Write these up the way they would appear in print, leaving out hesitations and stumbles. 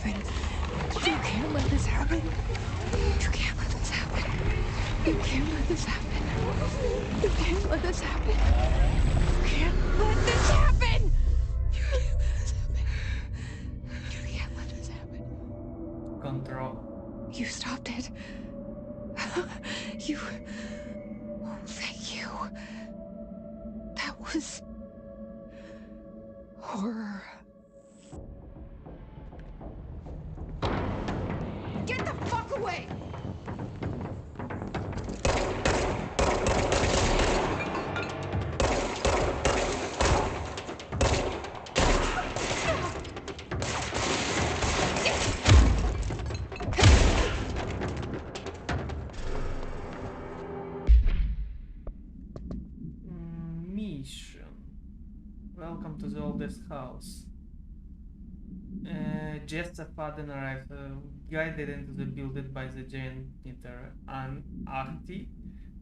happen. You can't let this happen. You can't let this happen. You can't let this happen. You can't let this happen. You can't let this happen. You can't let this happen. You can't let this happen. Control. You stopped it. You... Oh, thank you. That was... horror. Get the fuck away! Mission. Welcome to the oldest house. Jester Faden arrived, guided into the building by the janitor Ahti.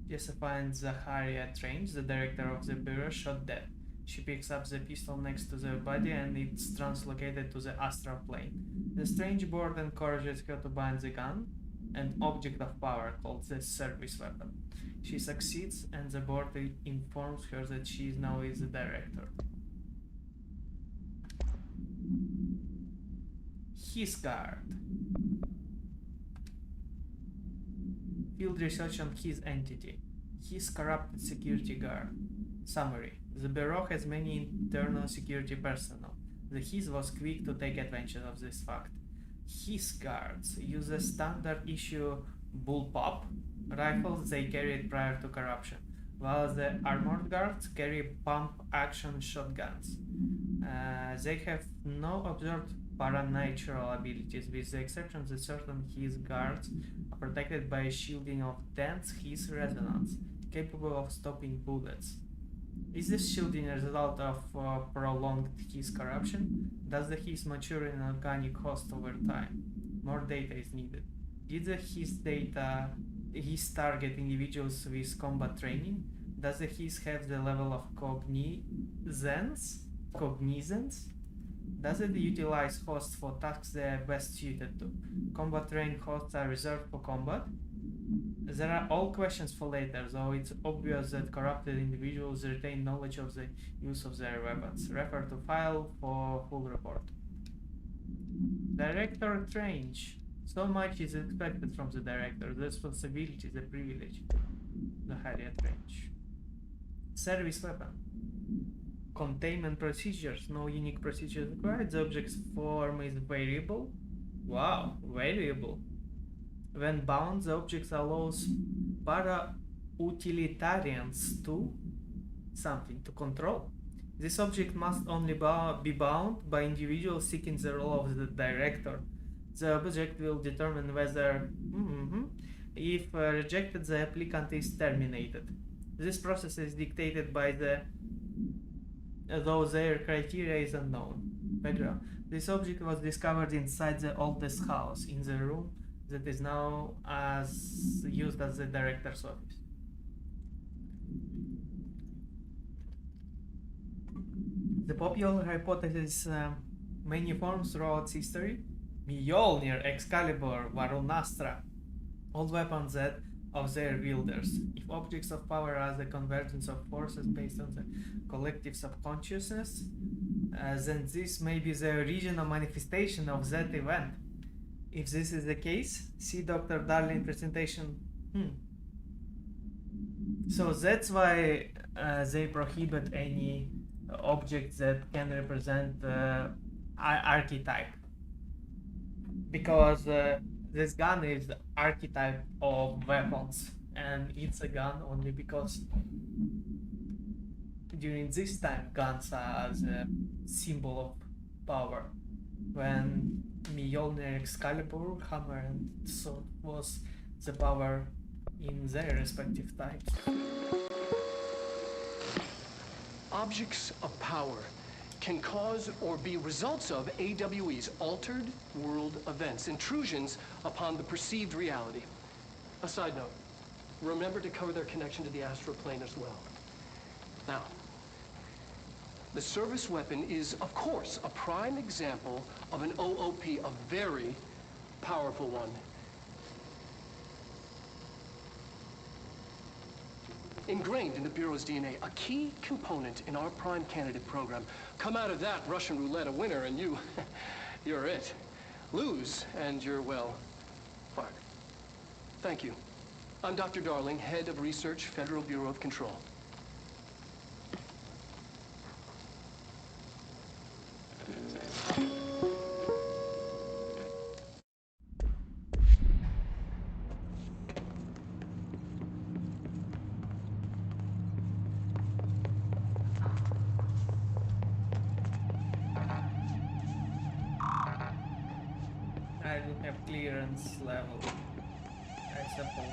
Jester finds Zaharia Trench, the director of the bureau, shot dead. She picks up the pistol next to the body and it's translocated to the astral plane. The strange board encourages her to bind the gun, an object of power called the service weapon. She succeeds and the board informs her that she now is the director. His guard. Field research on his entity. His corrupted security guard. Summary. The Bureau has many internal security personnel. The His was quick to take advantage of this fact. His guards use a standard issue bullpup rifles they carried prior to corruption, while the armored guards carry pump-action shotguns. They have no observed paranatural abilities, with the exception that certain His guards are protected by a shielding of dense His resonance, capable of stopping bullets. Is this shielding a result of prolonged His corruption? Does the His mature in organic host over time? More data is needed. Did the His target individuals with combat training? Does the His have the level of cognizance? Does it utilize hosts for tasks they are best suited to? Combat trained hosts are reserved for combat? There are all questions for later, though it's obvious that corrupted individuals retain knowledge of the use of their weapons. Refer to file for full report. Director Trench. So much is expected from the director. The responsibility is a privilege. Zaharia Trench. Service weapon. Containment procedures. No unique procedures required. The object's form is variable. Wow, variable. When bound, the object allows para-utilitarians to something to control. This object must only be bound by individuals seeking the role of the director. The object will determine whether, if rejected, the applicant is terminated. This process is dictated by though their criteria is unknown. Background. This object was discovered inside the oldest house, in the room that is now used as the director's office. The popular hypothesis many forms throughout history. Mjolnir, Excalibur, Varunastra, all weapons that of their wielders. If objects of power are the convergence of forces based on the collective subconsciousness, then this may be the original manifestation of that event. If this is the case, see Dr. Darling presentation. So that's why they prohibit any object that can represent archetype. Because this gun is the archetype of weapons, and it's a gun only because during this time guns are the symbol of power. When Mjolnir, Excalibur, hammer and sword was the power in their respective times. Objects of power can cause or be results of AWE's altered world events, intrusions upon the perceived reality. A side note, remember to cover their connection to the astral plane as well. Now, The service weapon is, of course, a prime example of an OOP, a very powerful one. Ingrained in the Bureau's DNA, a key component in our prime candidate program. Come out of that Russian roulette a winner and you're it. Lose and you're, well, fired. Thank you. I'm Dr. Darling, Head of Research, Federal Bureau of Control. I don't have clearance level, I suppose.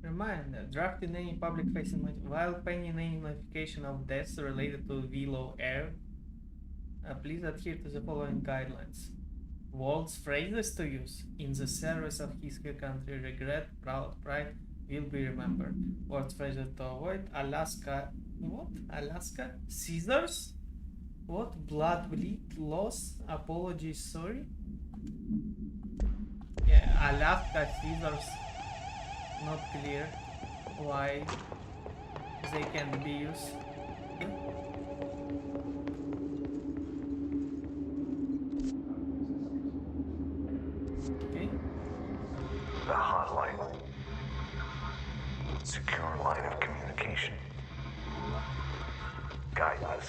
Reminder, drafting any public-facing while pending any notification of deaths related to Willow Air, please adhere to the following guidelines. Walt's phrases to use: in the service of his country, regret, proud, pride will be remembered. Walt's phrases to avoid: Alaska, what? Alaska? Scissors? What? Blood, bleed, loss, apology, sorry? Yeah, Alaska, scissors. Not clear why they can be used. Okay. The hotline. Secure line of communication. Guide us.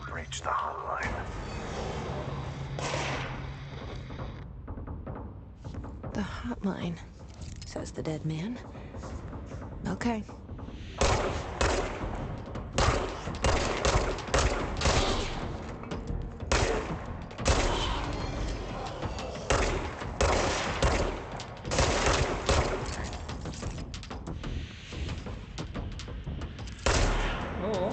Reach the hotline. The hotline, says the dead man. Okay. Oh.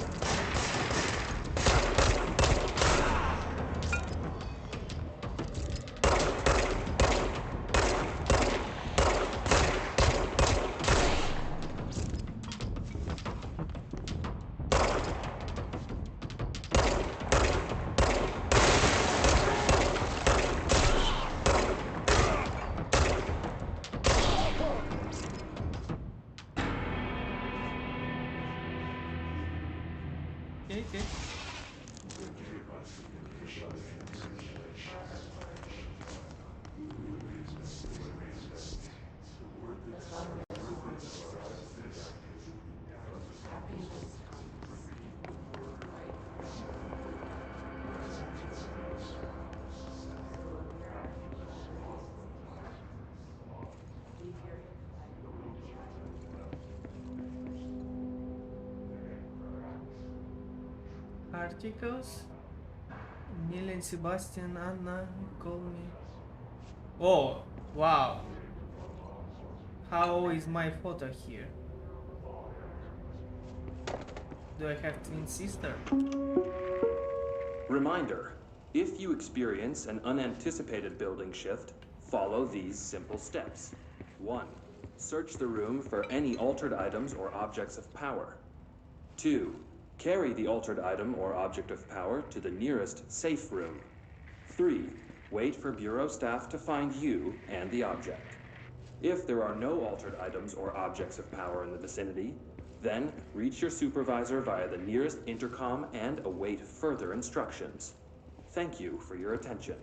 Okay. Articles. Neil and Sebastian, Anna, call me. Oh, wow. How is my photo here? Do I have twin sister? Reminder, if you experience an unanticipated building shift, follow these simple steps. 1. Search the room for any altered items or objects of power. 2. Carry the altered item or object of power to the nearest safe room. 3. Wait for Bureau staff to find you and the object. If there are no altered items or objects of power in the vicinity, then reach your supervisor via the nearest intercom and await further instructions. Thank you for your attention.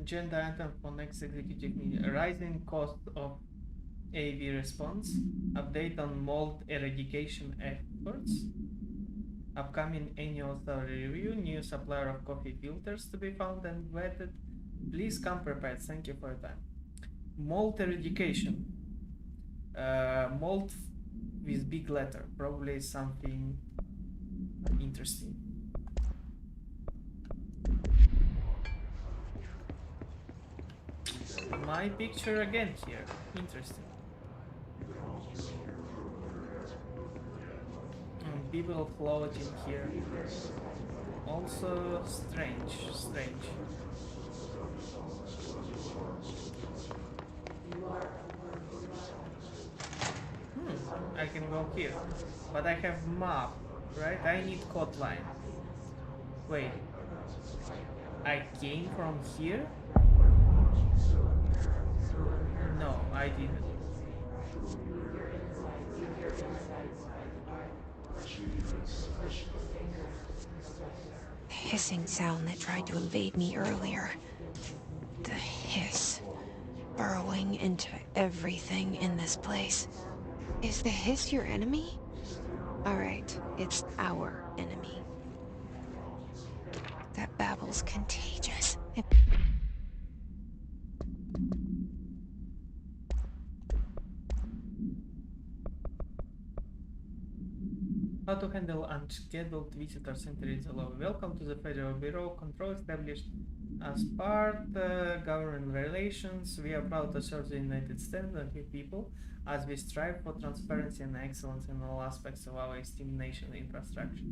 Agenda item for next executive meeting. Rising cost of AV response. Update on mold eradication efforts. Upcoming annual salary review. New supplier of coffee filters to be found and vetted. Please come prepared. Thank you for your time. Mold eradication. Mold with big letter. Probably something interesting. My picture again here. Interesting. People floating here. Also strange. I can go here. But I have map, right? I need code line. Wait. I came from here? No, I didn't. The hissing sound that tried to invade me earlier. The hiss. Burrowing into everything in this place. Is the hiss your enemy? Alright, it's our enemy. That babble's contagious. How to handle unscheduled visitors entering the lobby. Welcome to the Federal Bureau of Control, established as part government relations. We are proud to serve the United States and its people as we strive for transparency and excellence in all aspects of our esteemed nation infrastructure.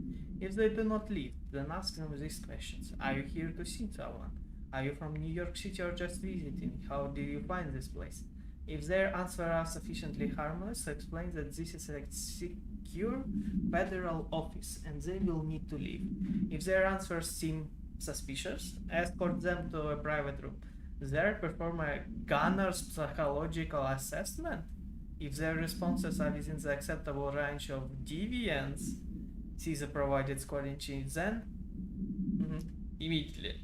If they do not leave, then ask them these questions. Are you here to see someone? Are you from New York City or just visiting? How did you find this place? If their answers are sufficiently harmless, explain that this is a secure federal office and they will need to leave. If their answers seem suspicious, escort them to a private room. There, perform a gunner's psychological assessment. If their responses are within the acceptable range of deviance, see the provided scoring sheet, then immediately.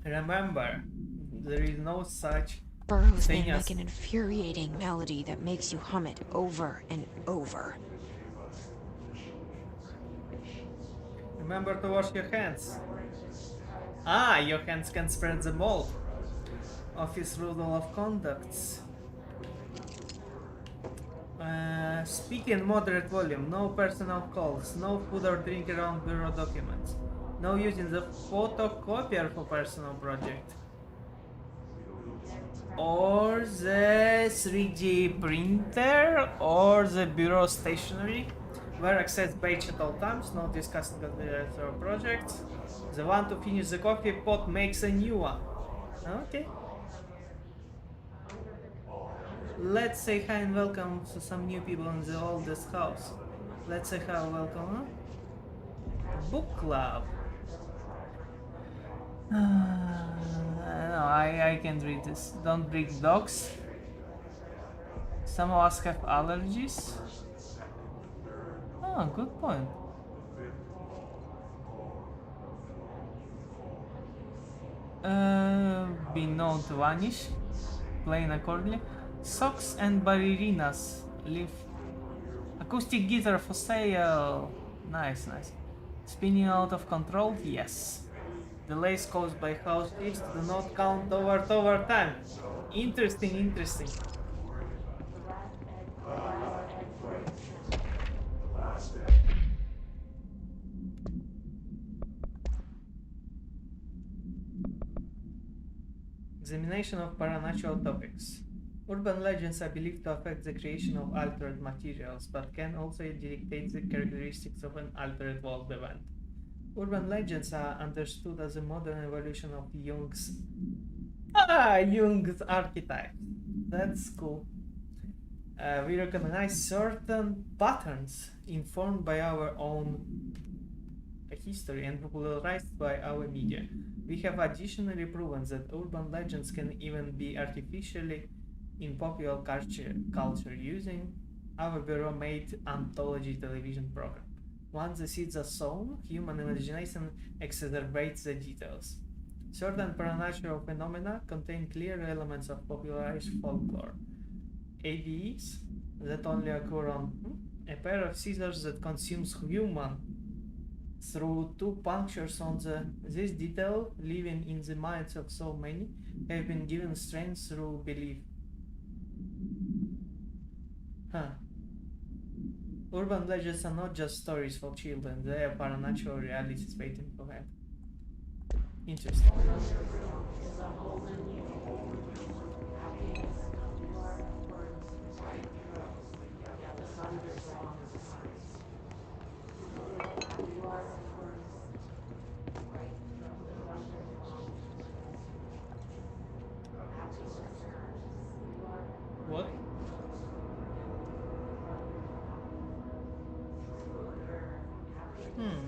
Remember, there is no such Burrows thing in as like an infuriating melody that makes you hum it over and over. Remember to wash your hands. Ah, your hands can spread the mold. Office rule of conducts. Speak in moderate volume. No personal calls. No food or drink around bureau documents. No using the photocopier for personal project. Or the 3D printer or the bureau stationery. Wear access badge at all times, no discussing the director of projects. The one to finish the coffee pot makes a new one. Okay. Let's say hi and welcome to some new people in the oldest house. Let's say hi and welcome, huh? Book club. No, I can't read this. Don't breed dogs. Some of us have allergies. Oh, good point. Be known to vanish. Playing accordingly. Socks and ballerinas. Leave. Acoustic guitar for sale. Nice. Spinning out of control? Yes. Delays caused by house thieves do not count toward overtime. Interesting. Examination of paranatural topics. Urban legends are believed to affect the creation of altered materials, but can also dictate the characteristics of an altered world event. Urban legends are understood as a modern evolution of Jung's archetype. That's cool. We recognize certain patterns informed by our own history and popularized by our media. We have additionally proven that urban legends can even be artificially in popular culture using our bureau-made anthology television program. Once the seeds are sown, human imagination exacerbates the details. Certain paranatural phenomena contain clear elements of popularized folklore. AVEs that only occur on a pair of scissors that consumes human through two punctures on this detail, living in the minds of so many, have been given strength through belief. Huh. Urban legends are not just stories for children, they are paranatural realities waiting for them. Interesting. What?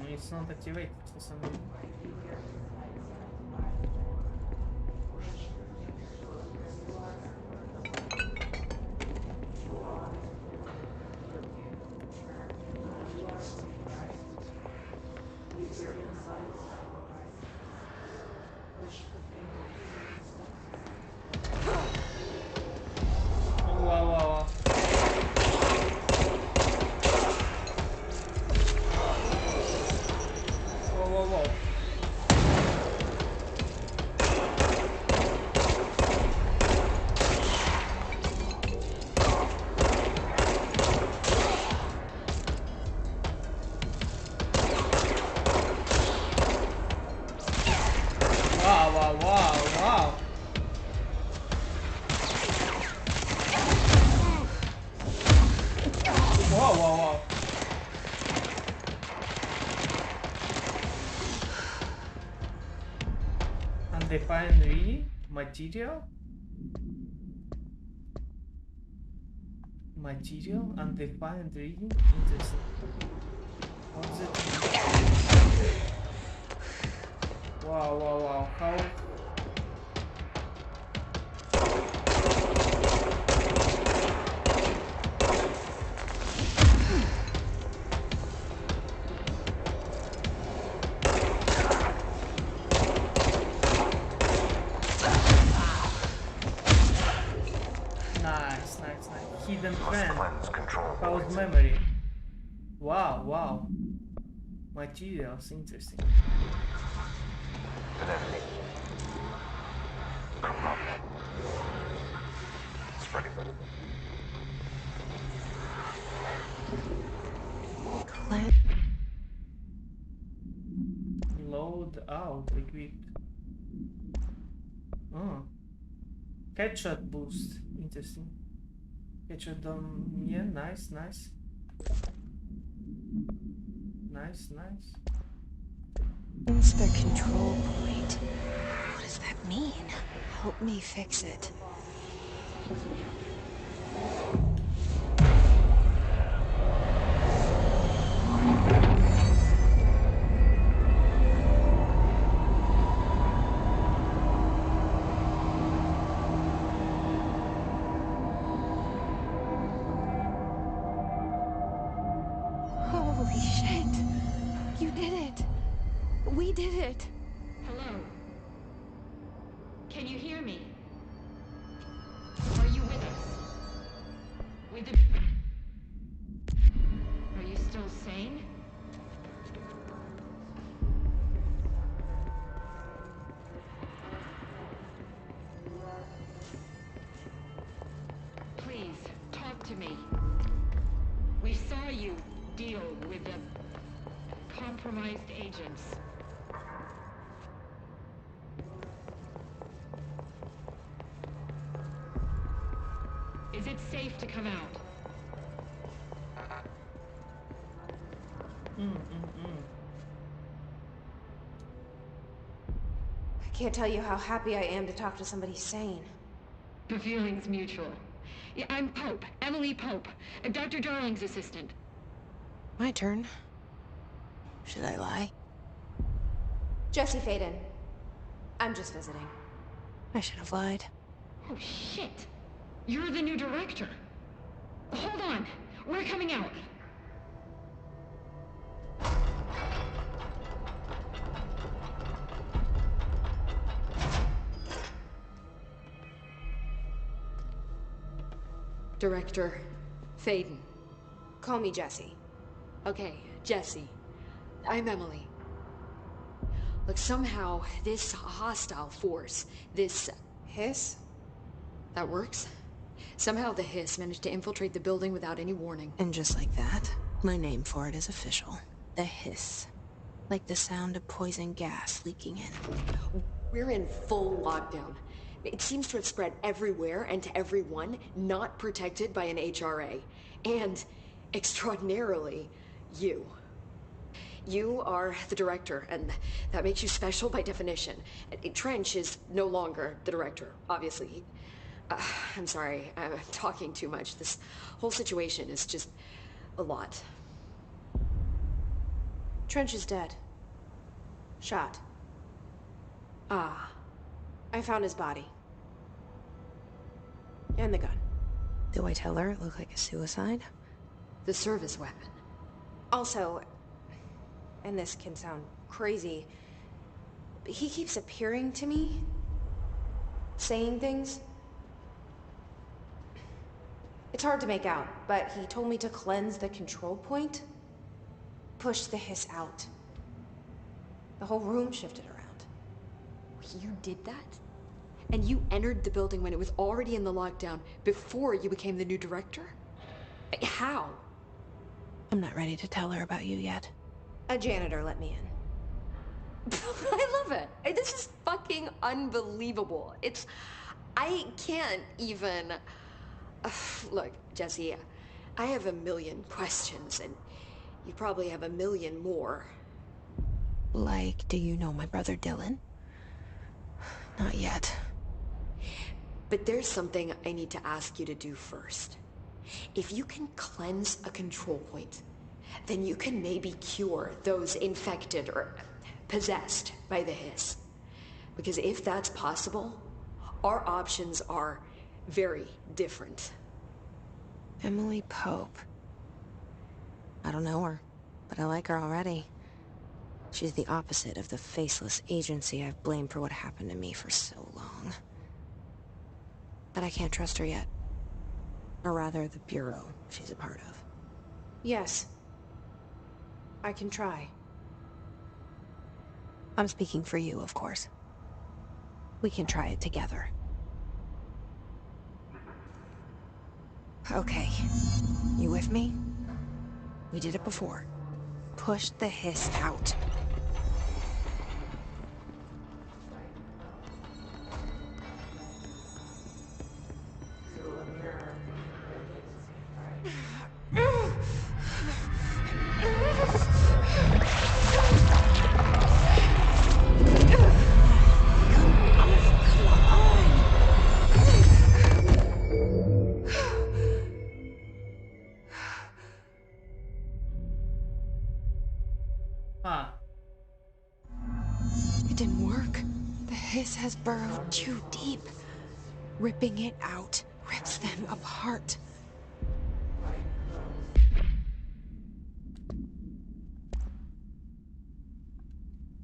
It's not activated for some reason. Oh, wow, wow, wow. Whoa, whoa, whoa. Wow, wow, wow, wow. Wow, wow, wow. Undefined reading? Material? Material? Undefined reading? Interesting. What's it? Wow, wow, wow. How? Nice, nice, nice. Hidden Must friend. cleanse control Pause points. memory. Wow, wow. Materials, interesting. An enemy. Corrupt. Spreading them. Clan. Load out, equipped. Oh. Headshot boost, interesting. Headshot yeah, nice, nice. Nice, nice. It's the control point. What does that mean? Help me fix it. Holy shit! You did it! We did it! Hello? Can you hear me? Are you with us? With the... Are you still sane? Please, talk to me. We saw you deal with the compromised agents. Is it safe to come out? I can't tell you how happy I am to talk to somebody sane. The feeling's mutual. Yeah, I'm Pope, Emily Pope, Dr. Darling's assistant. My turn. Should I lie? Jesse Faden. I'm just visiting. I should have lied. Oh, shit. You're the new director. Hold on. We're coming out. Director Faden. Call me Jesse. Okay, Jesse. I'm Emily. Look, somehow this hostile force, this Hiss? That works. Somehow the Hiss managed to infiltrate the building without any warning. And just like that, my name for it is official. The Hiss. Like the sound of poison gas leaking in. We're in full lockdown. It seems to have spread everywhere and to everyone not protected by an HRA. And, extraordinarily, you. You are the director, and that makes you special by definition. Trench is no longer the director, obviously. I'm sorry, I'm talking too much. This whole situation is just a lot. Trench is dead. Shot. Ah. I found his body. And the gun. Do I tell her it looked like a suicide? The service weapon. Also, and this can sound crazy, but he keeps appearing to me, saying things. It's hard to make out, but he told me to cleanse the control point, push the Hiss out. The whole room shifted around. You did that? And you entered the building when it was already in the lockdown before you became the new director? How? I'm not ready to tell her about you yet. A janitor let me in. I love it. This is fucking unbelievable. I can't even... Look, Jesse, I have a million questions, and you probably have a million more. Like, do you know my brother Dylan? Not yet. But there's something I need to ask you to do first. If you can cleanse a control point, then you can maybe cure those infected or possessed by the Hiss. Because if that's possible, our options are very different. Emily Pope. I don't know her, but I like her already. She's the opposite of the faceless agency I've blamed for what happened to me for so long. But I can't trust her yet. Or rather, the Bureau she's a part of. Yes. I can try. I'm speaking for you, of course. We can try it together. Okay. You with me? We did it before. Push the Hiss out. Ah, It didn't work. The Hiss has burrowed too deep. Ripping it out rips them apart.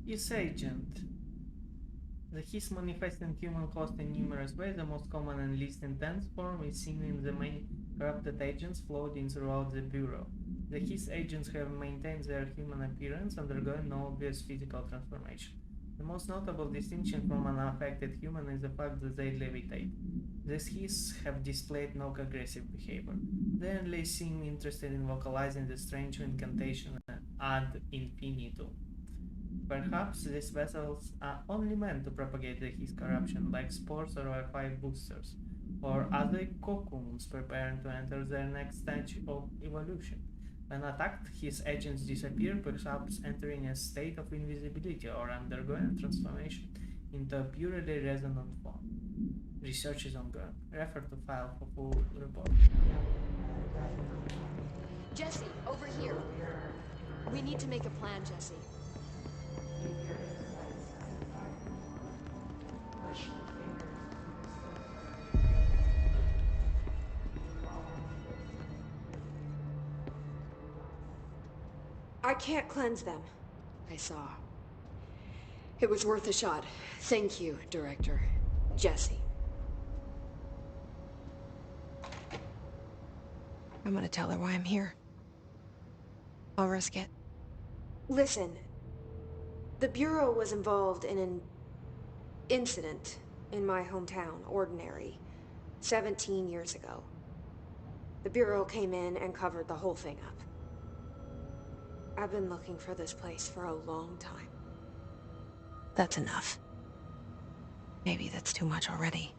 Yes, Agent. The Hiss manifests in human host in numerous ways. The most common and least intense form is seen in the many corrupted agents floating throughout the Bureau. The Hiss agents have maintained their human appearance, undergoing no obvious physical transformation. The most notable distinction from an unaffected human is the fact that they levitate. These Hiss have displayed no aggressive behavior. They only seem interested in vocalizing the strange incantation ad infinitum. Perhaps these vessels are only meant to propagate the Hiss corruption, like spores or Wi-Fi boosters, or other cocoons preparing to enter their next stage of evolution. When attacked, Hiss agents disappear, perhaps entering a state of invisibility or undergoing transformation into a purely resonant form. Research is ongoing. Refer to file for full report. Jesse, over here. We need to make a plan, Jesse. I can't cleanse them. I saw. It was worth a shot. Thank you, Director. Jesse. I'm gonna tell her why I'm here. I'll risk it. Listen, the Bureau was involved in an incident in my hometown, Ordinary, 17 years ago. The Bureau came in and covered the whole thing up. I've been looking for this place for a long time. That's enough. Maybe that's too much already.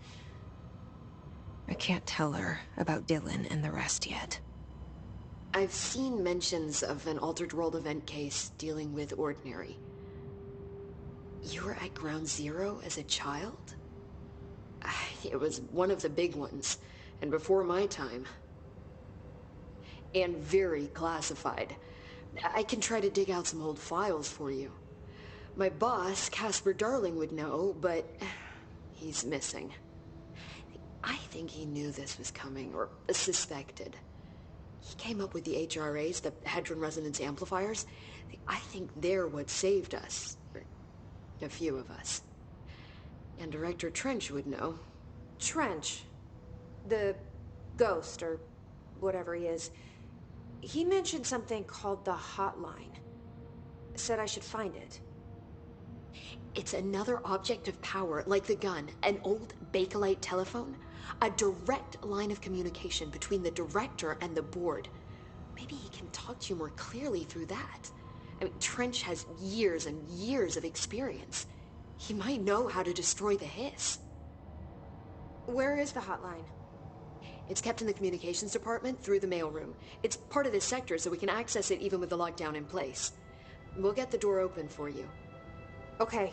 I can't tell her about Dylan and the rest yet. I've seen mentions of an Altered World event case dealing with Ordinary. You were at Ground Zero as a child? It was one of the big ones, and before my time. And very classified. I can try to dig out some old files for you. My boss, Casper Darling, would know, but he's missing. I think he knew this was coming, or suspected. He came up with the HRAs, the Hadron Resonance Amplifiers. I think they're what saved us. A few of us. And Director Trench would know. Trench? The ghost, or whatever he is. He mentioned something called the Hotline. Said I should find it. It's another object of power, like the gun, an old Bakelite telephone. A direct line of communication between the director and the board. Maybe he can talk to you more clearly through that. I mean, Trench has years and years of experience. He might know how to destroy the Hiss. Where is the hotline? It's kept in the communications department through the mailroom. It's part of this sector, so we can access it even with the lockdown in place. We'll get the door open for you. Okay,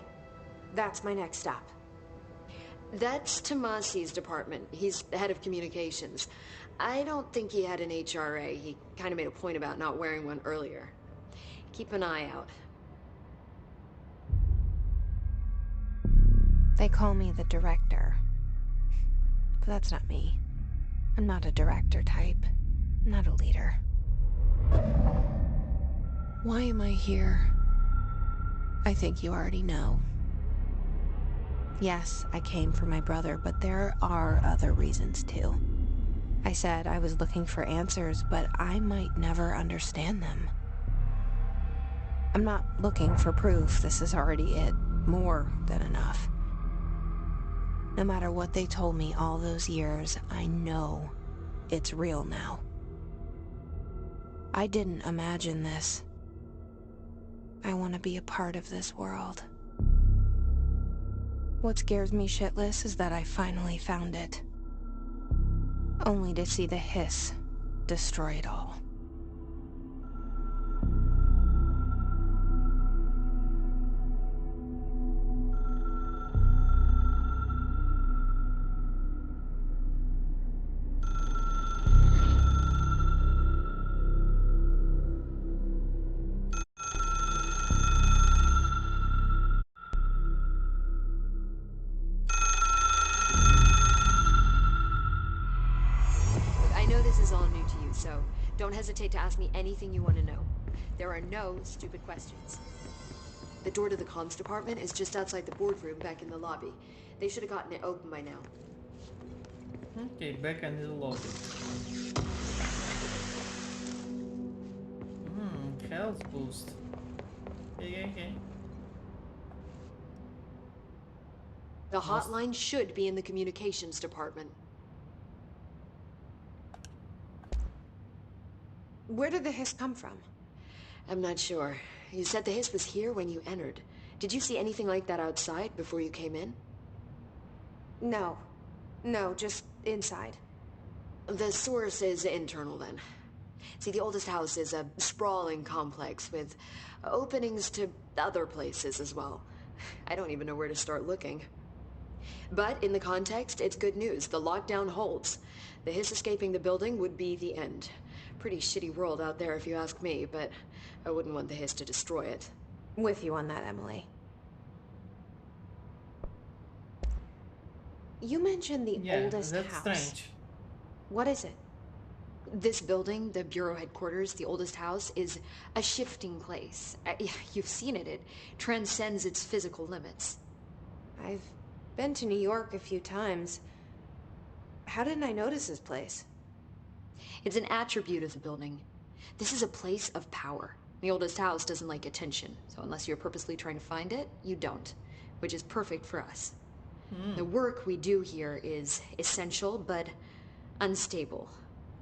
that's my next stop. That's Tomasi's department. He's the head of communications. I don't think he had an HRA. He kind of made a point about not wearing one earlier. Keep an eye out. They call me the director. But that's not me. I'm not a director type. I'm not a leader. Why am I here? I think you already know. Yes, I came for my brother, but there are other reasons too. I said I was looking for answers, but I might never understand them. I'm not looking for proof. This is already it. More than enough. No matter what they told me all those years, I know it's real now. I didn't imagine this. I want to be a part of this world. What scares me shitless is that I finally found it. Only to see the Hiss destroy it all. I know this is all new to you, so don't hesitate to ask me anything you want to know. There are no stupid questions. The door to the comms department is just outside the boardroom back in the lobby. They should have gotten it open by now. Okay, back in the lobby. Health boost. Okay. The hotline should be in the communications department. Where did the Hiss come from? I'm not sure. You said the Hiss was here when you entered. Did you see anything like that outside before you came in? No. No, just inside. The source is internal, then. See, the oldest house is a sprawling complex with openings to other places as well. I don't even know where to start looking. But in the context, it's good news. The lockdown holds. The Hiss escaping the building would be the end. Pretty shitty world out there if you ask me, but I wouldn't want the Hiss to destroy it. With you on that, Emily. You mentioned the oldest that's house. strange. What is it? This building, the Bureau headquarters, the oldest house, is a shifting place. You've seen it. It transcends its physical limits. I've been to New York a few times. How didn't I notice this place? It's an attribute of the building. This is a place of power. The oldest house doesn't like attention, so unless you're purposely trying to find it, you don't, which is perfect for us. The work we do here is essential but unstable.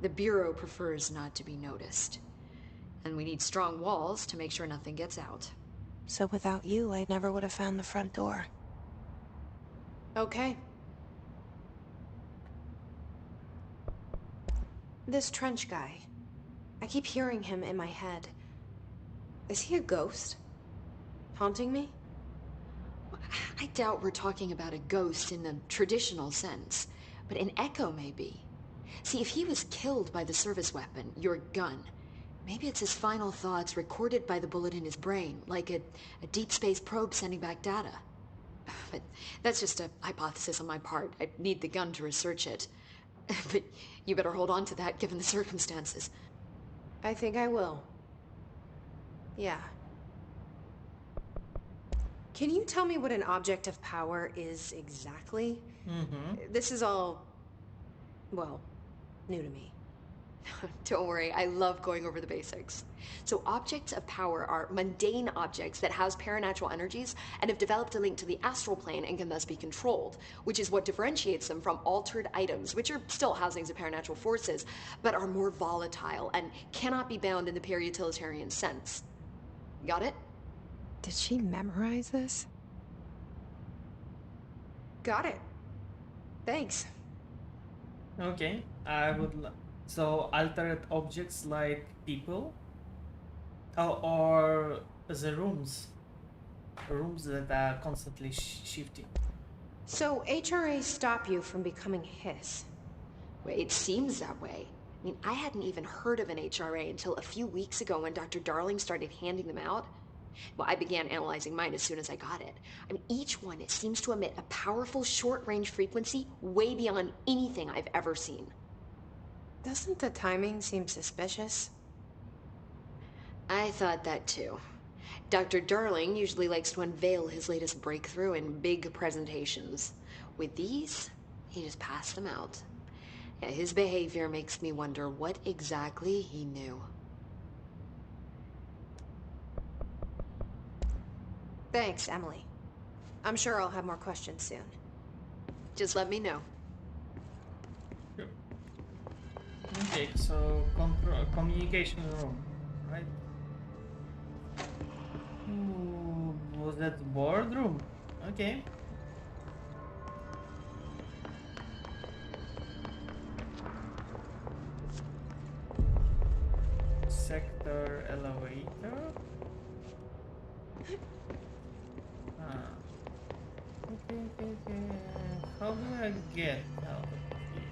The Bureau prefers not to be noticed. And we need strong walls to make sure nothing gets out. So without you, I never would have found the front door. Okay. This Trench guy. I keep hearing him in my head. Is he a ghost? Haunting me? I doubt we're talking about a ghost in the traditional sense, but an echo maybe. See, if he was killed by the service weapon, your gun, maybe it's his final thoughts recorded by the bullet in his brain, like a deep space probe sending back data. But that's just a hypothesis on my part. I need the gun to research it. But you better hold on to that given the circumstances. I think I will. Yeah. Can you tell me what an object of power is exactly? This is all, well, new to me. Don't worry, I love going over the basics. So objects of power are mundane objects that house paranatural energies and have developed a link to the astral plane and can thus be controlled, which is what differentiates them from altered items, which are still housings of paranatural forces, but are more volatile and cannot be bound in the pure utilitarian sense. Got it? Did she memorize this? Got it. Thanks. Okay, so altered objects like people, or the rooms that are constantly shifting. So HRA stop you from becoming his? Well, it seems that way. I mean, I hadn't even heard of an HRA until a few weeks ago when Dr. Darling started handing them out. Well, I began analyzing mine as soon as I got it. I mean, each one, it seems to emit a powerful short-range frequency way beyond anything I've ever seen. Doesn't the timing seem suspicious? I thought that too. Dr. Darling usually likes to unveil his latest breakthrough in big presentations. With these, he just passed them out. Yeah, his behavior makes me wonder what exactly he knew. Thanks, Emily. I'm sure I'll have more questions soon. Just let me know. Okay, so communication room, right? Ooh, was that boardroom? Okay. Sector elevator. Okay. How do I get out of here?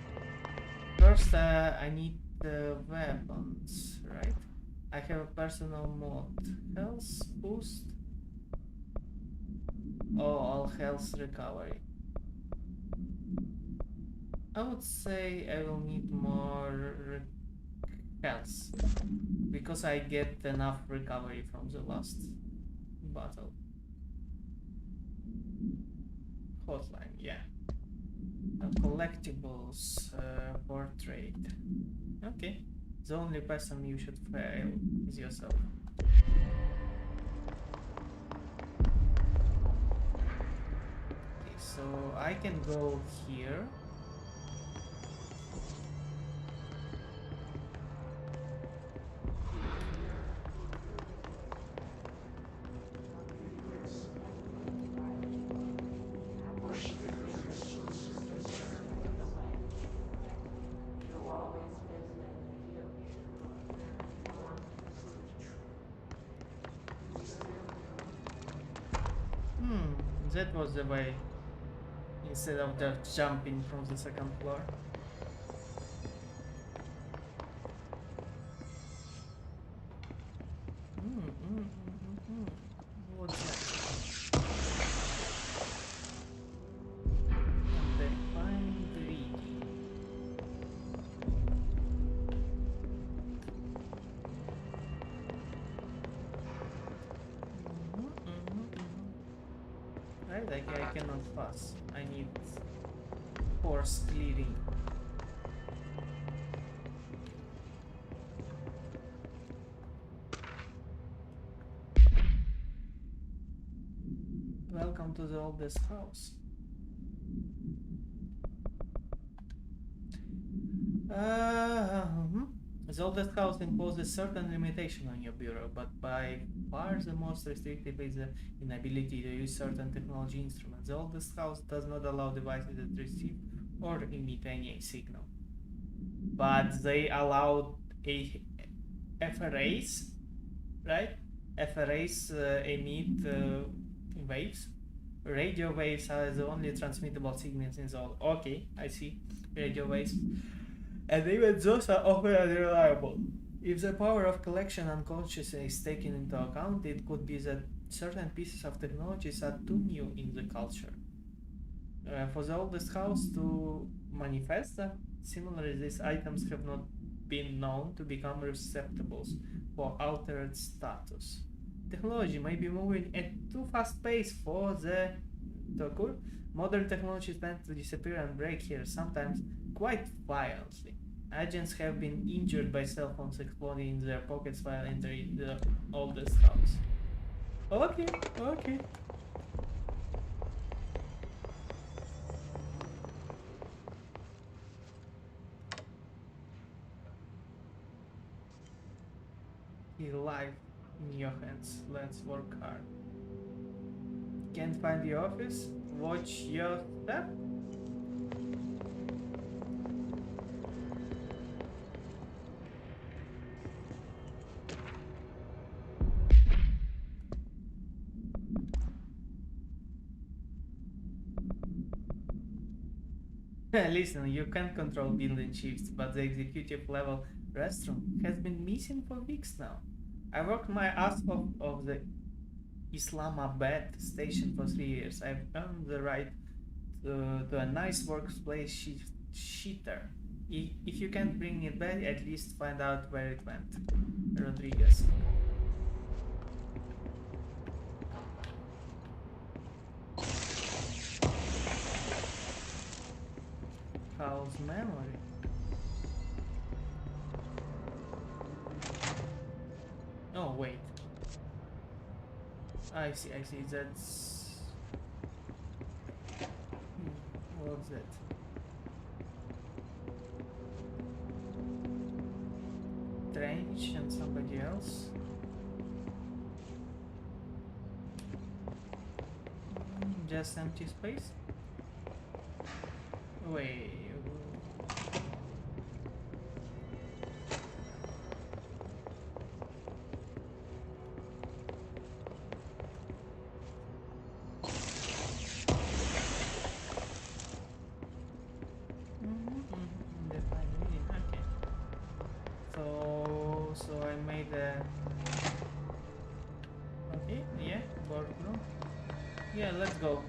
First, I need the weapons, right? I have a personal mod. Health boost. Oh, all health recovery. I would say I will need more health because I get enough recovery from the last battle. Hotline, yeah. Collectibles, portrait. Okay. The only person you should fail is yourself. Okay, so I can go here. That was the way, instead of just jumping from the second floor. What's that? Undefined reading. Right, I cannot pass. I need force clearing. Welcome to the oldest house. The oldest house imposes certain limitation on your bureau, but by far the most restrictive is the inability to use certain technology instruments. The oldest house does not allow devices that receive or emit any signal. But they allowed a FRAs, right? FRAs emit waves. Radio waves are the only transmittable signals in the world. Okay, I see. Radio waves. And even those are often unreliable. If the power of collection unconsciously is taken into account, it could be that certain pieces of technologies are too new in the culture. For the oldest house to manifest them, similarly, these items have not been known to become receptacles for altered status. Technology may be moving at too fast pace for the to occur. Modern technologies tend to disappear and break here, sometimes quite violently. Agents have been injured by cell phones exploding in their pockets while entering the oldest house. Okay, okay. Your life in your hands. Let's work hard. Can't find the office? Watch your step? Listen, you can't control building shifts, but the executive level restroom has been missing for weeks now. I worked my ass off of the Islamabad station for 3 years. I've earned the right to a nice workplace shitter. If you can't bring it back, at least find out where it went. Rodriguez. House memory. Oh wait. I see, that's... What's that? Trench and somebody else? Just empty space? Wait... So I made a... Okay, yeah, boardroom. Yeah, let's go.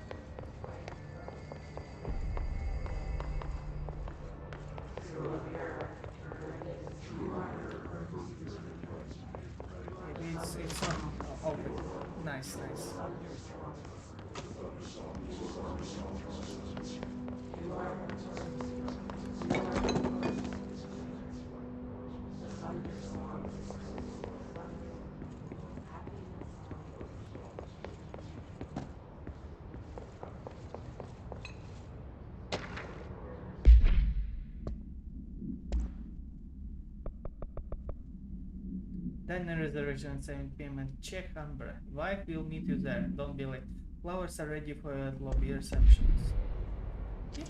It's not open. Nice. Dinner reservation at 7 p.m. and check Amber. Wife will meet you there. Don't be late. Flowers are ready for your lobby receptions. Okay.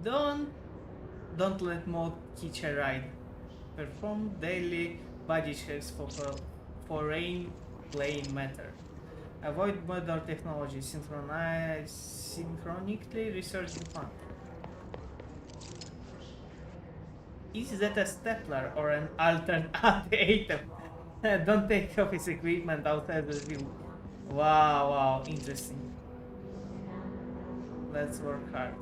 Don't let Maud hitch a ride. Perform daily body checks for rain playing matter. Avoid modern technology. Synchronically research the fund. Is that a stapler or an altered item? Don't take office equipment outside the field. Wow, interesting. Let's work hard.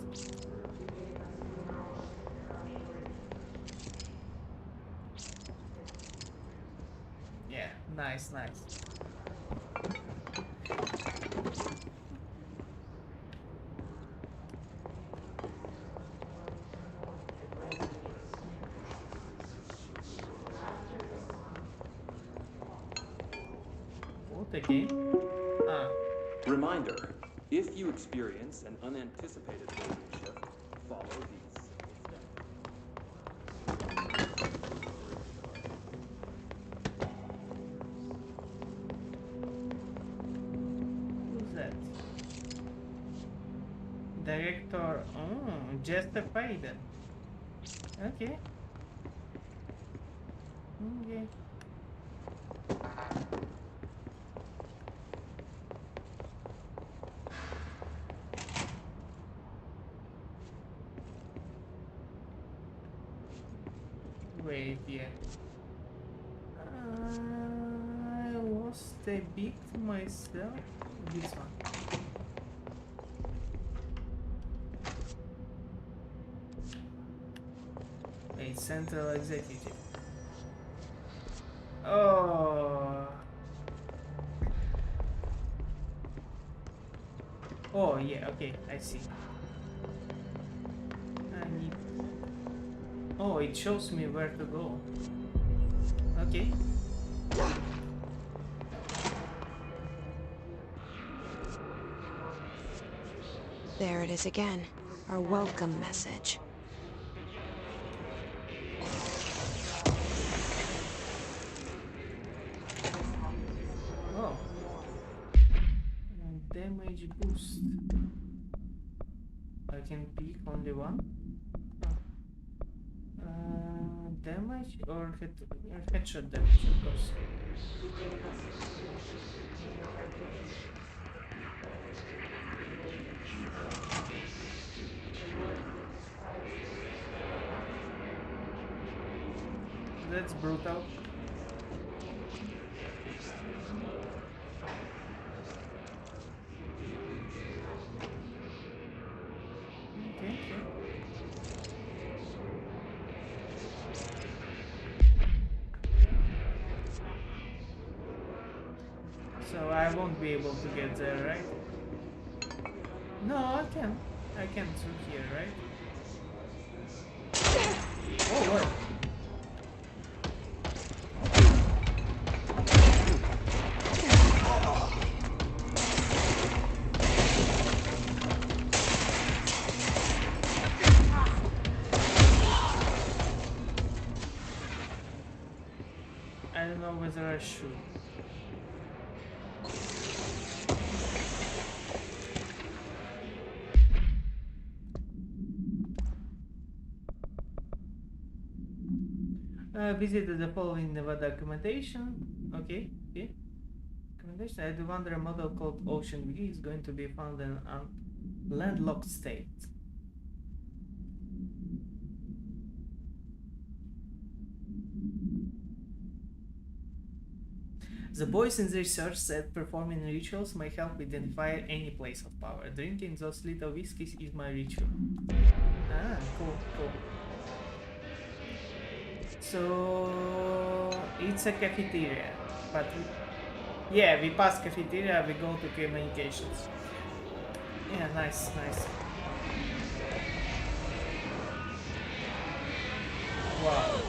Yeah, nice. Again? Reminder, if you experience an unanticipated building shift, follow these simple steps. monitor. Oh, justified. Okay. Okay. Wait, yeah. I lost a bit myself. This one. A central executive. Oh. Oh yeah. Okay, I see. I need. Oh, it shows me where to go. Okay. There it is again. Our welcome message. Oh. Damage boost. I can pick only one. Damage or headshot damage, of course. That's brutal. Okay. So I won't be able to get there, right? No, I can. I can through here, right? Oh, what? I don't know whether I should. Visited the following Nevada documentation. Okay. Documentation. I do wonder a model called Ocean V is going to be found in a landlocked state. The boys in the research said performing rituals may help identify any place of power. Drinking those little whiskeys is my ritual. Ah, cool. So it's a cafeteria, but yeah, we pass cafeteria, we go to communications. Yeah, nice. Wow.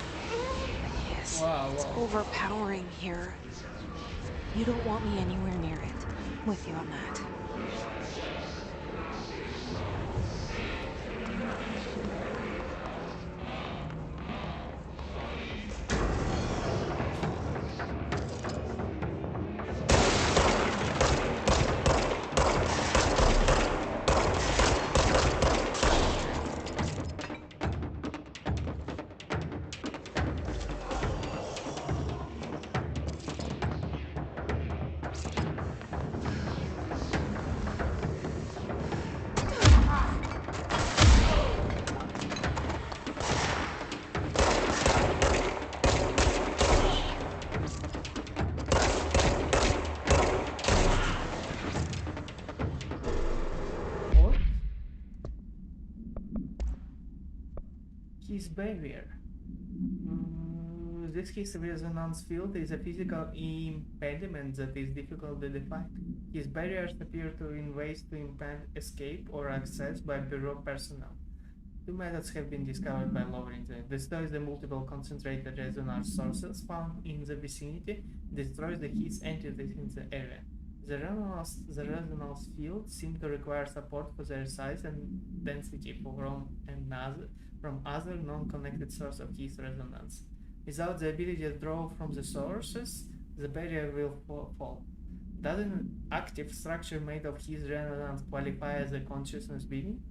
Yes. Wow. It's overpowering here. You don't want me anywhere near it. I'm with you on that. His barrier. This his resonance field is a physical impediment that is difficult to define. His barriers appear to in ways to impede escape or access by Bureau personnel. Two methods have been discovered by lowering them. Destroys the multiple concentrated resonance sources found in the vicinity, destroys the His entities in the area. The resonance field seems to require support for their size and density from other non-connected source of His resonance. Without the ability to draw from the sources, the barrier will fall. Does an active structure made of His resonance qualify as a consciousness being?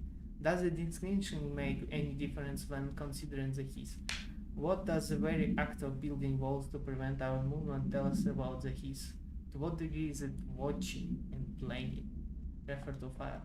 Does the distinction make any difference when considering the Hiss? What does the very act of building walls to prevent our movement tell us about the Hiss? To what degree is it watching and playing? Refer to file.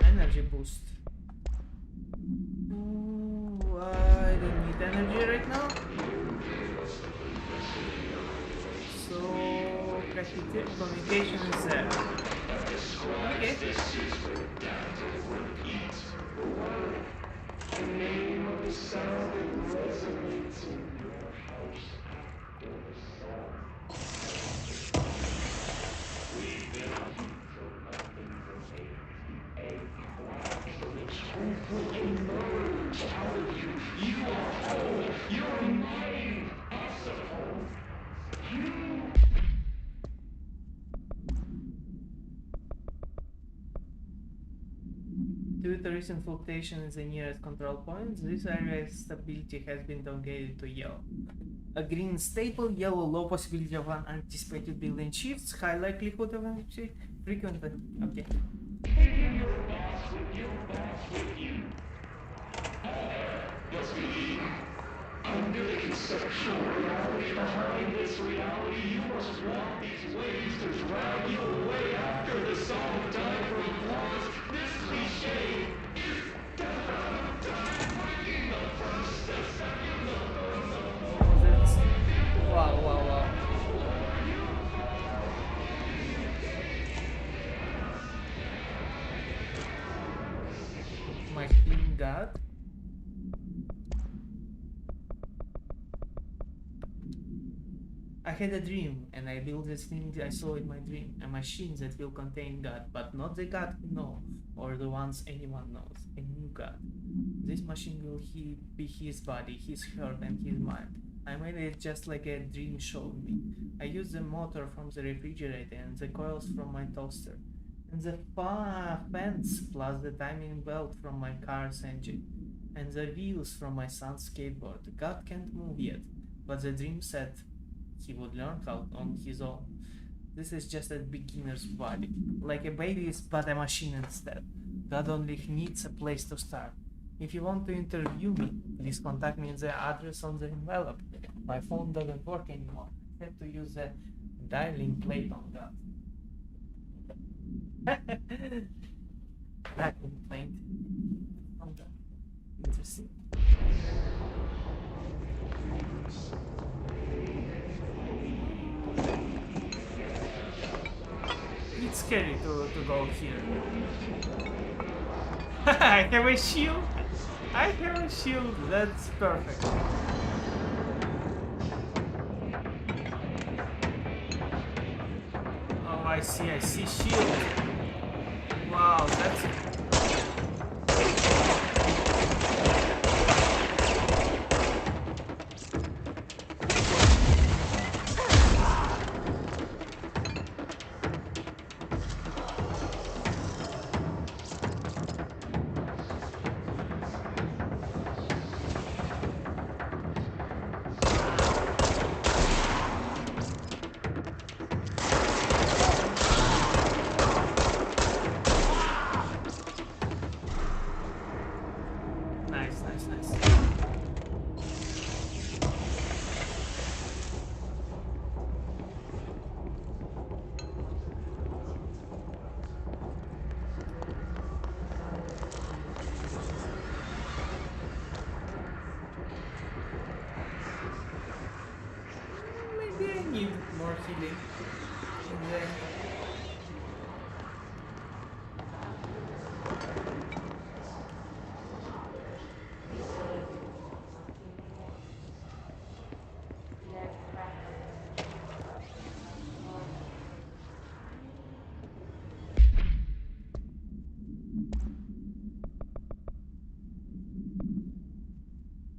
Energy boost. Ooh, I don't need energy right now. So communication is there. Okay. Due to recent fluctuation in the nearest control points, this area's stability has been downgraded to yellow. A green stable, yellow low possibility of unanticipated building shifts, high likelihood of frequent. Okay. Under the conceptual reality behind this reality, you must walk these ways to drag you away after the song of time for applause. This cliche is death. Time the first, the second, the third, the fourth. Wow. My clean god. I had a dream, and I built this thing I saw in my dream, a machine that will contain God, but not the God we know, or the ones anyone knows, a new God. This machine will be his body, his heart, and his mind. I made it just like a dream showed me. I used the motor from the refrigerator and the coils from my toaster, and the fence plus the timing belt from my car's engine, and the wheels from my son's skateboard. God can't move yet, but the dream said he would learn how on his own. This is just a beginner's body, like a baby's but a machine instead. God only needs a place to start. If you want to interview me, please contact me at the address on the envelope. My phone doesn't work anymore. I have to use a dialing plate on that. Dialing plate on that. Interesting. It's scary to go here. I have a shield. I have a shield. That's perfect. Oh, I see shield. Wow, that's nice. Maybe I need more healing in there.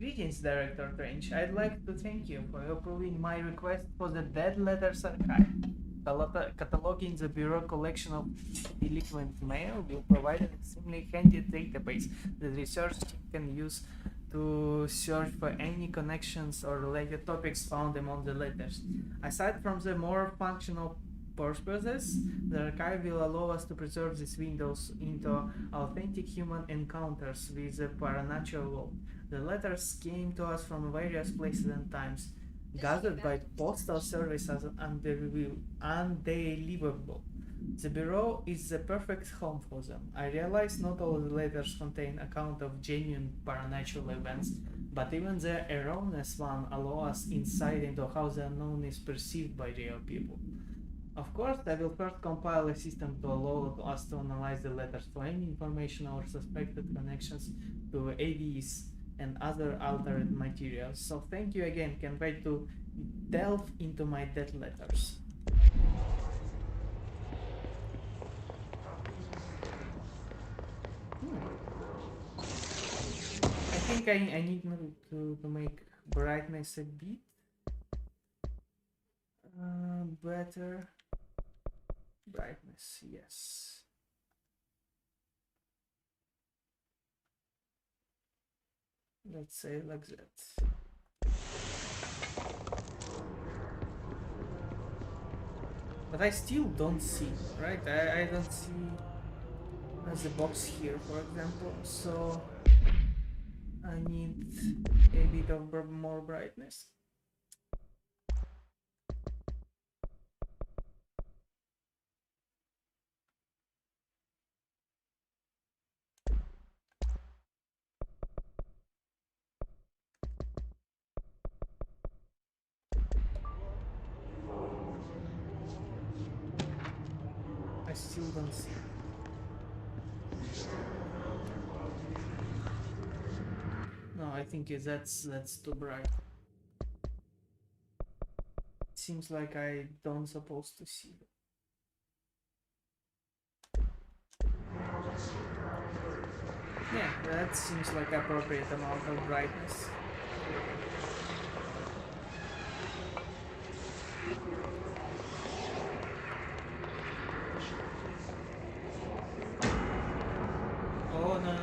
Greetings, Director Trench. I'd like to thank you for approving my request for the Dead Letters Archive. Cataloging the Bureau collection of delinquent mail will provide an extremely handy database that research team can use to search for any connections or related topics found among the letters. Aside from the more functional purposes, the archive will allow us to preserve these windows into authentic human encounters with the paranatural world. The letters came to us from various places and times, gathered by postal service as undeliverable. The Bureau is the perfect home for them. I realize not all the letters contain account of genuine paranatural events, but even the erroneous one allow us insight into how the unknown is perceived by real people. Of course, I will first compile a system to allow us to analyze the letters for any information or suspected connections to AVs and other altered materials. So thank you again. Can't wait to delve into my dead letters. I think I need to make brightness a bit better. Brightness, yes. Let's say like that. But I still don't see, right? I don't see the box here, for example, so I need a bit of more brightness. I still don't see. No, I think that's too bright. It seems like I don't supposed to see it. Yeah, that seems like appropriate amount of brightness. Oh, no.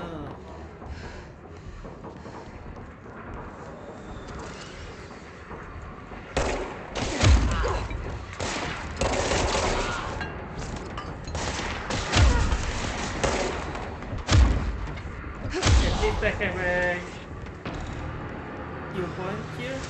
At least I have a kill point here.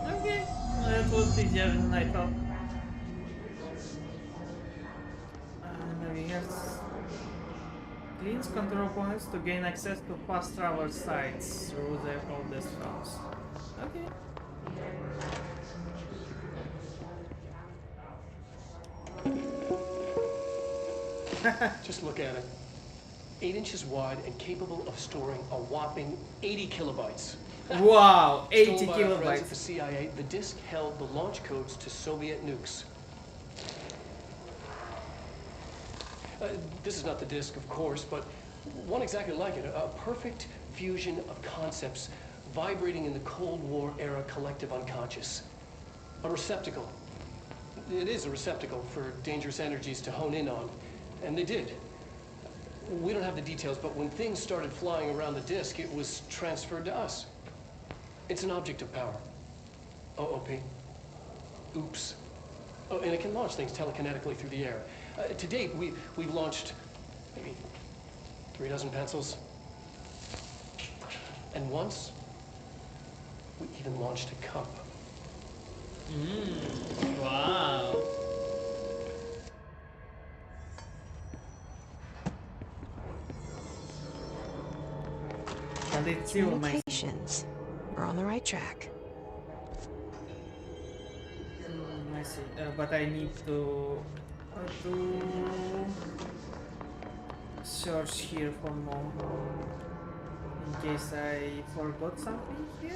Okay, that was easier than I thought. Yes. Cleans control points to gain access to fast travel sites through the oldest house. Okay. Just look at it. 8 inches wide and capable of storing a whopping 80 kilobytes. Wow, 80 Stolen by our friends at kilobytes. the CIA, the disk held the launch codes to Soviet nukes. This is not the disk, of course, but one exactly like it. A perfect fusion of concepts vibrating in the Cold War era collective unconscious. A receptacle. It is a receptacle for dangerous energies to hone in on. And they did. We don't have the details, but when things started flying around the disk, it was transferred to us. It's an object of power. OOP. Oops. Oh, and it can launch things telekinetically through the air. To date, we've launched maybe 3 dozen pencils. And once, we even launched a cup. Wow. And it's still my Communications. We're on the right track. I see. But I need to search here for more. In case I forgot something here.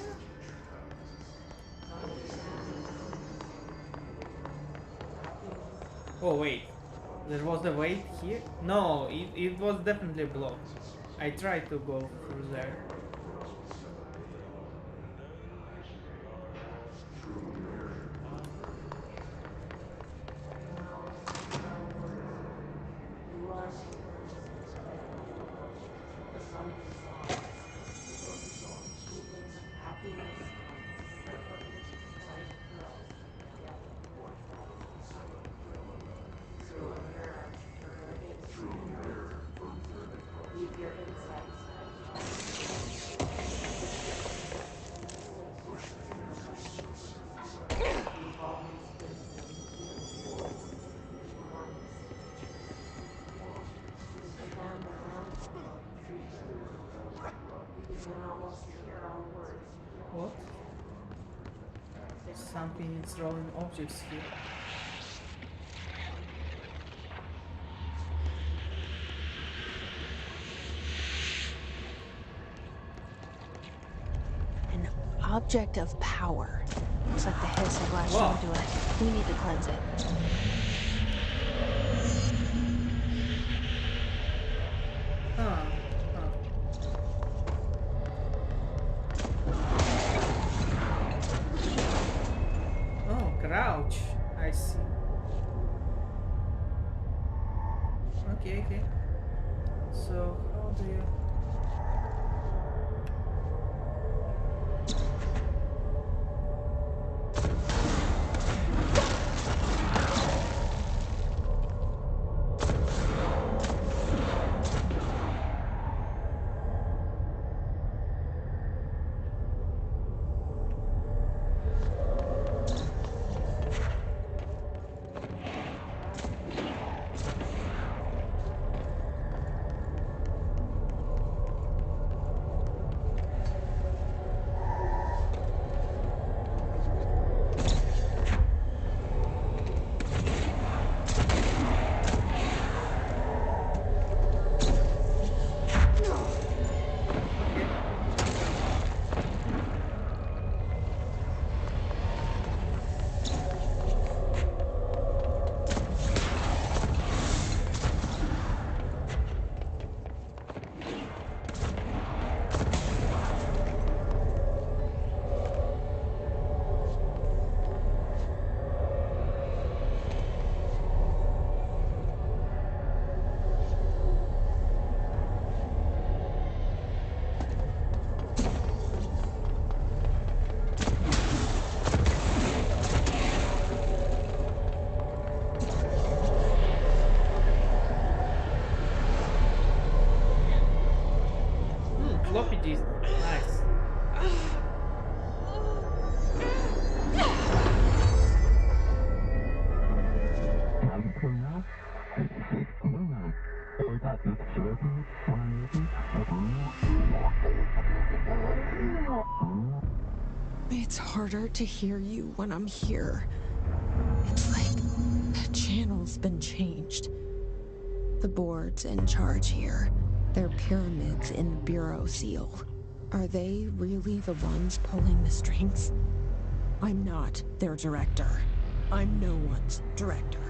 Oh wait, there was a wait here? No, it was definitely blocked. I tried to go through there. What? Something is throwing objects here. An object of power. Looks like the hiss had latched Whoa. onto it. We need to cleanse it. Huh. Oh, crouch. I see. Okay. So, how do you... Floppy disk. Nice. It's harder to hear you when I'm here. It's like the channel's been changed. The board's in charge here. They're pyramids in the Bureau seal. Are they really the ones pulling the strings? I'm not their director. I'm no one's director.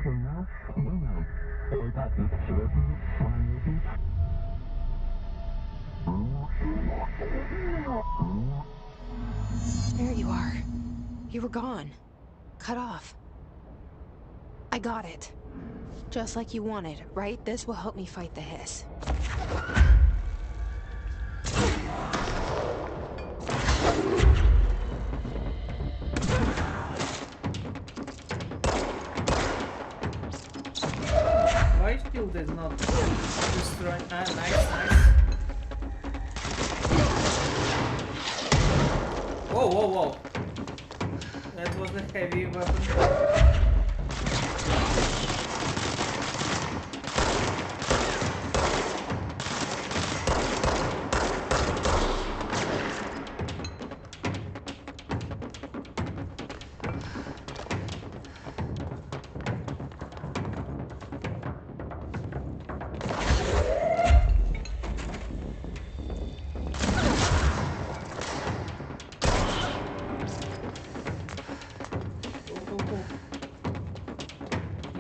There you are. You were gone. Cut off. I got it. Just like you wanted, right? This will help me fight the hiss. Why shield is not destroying? Ah, nice, nice. Whoa, whoa, whoa. That was a heavy weapon.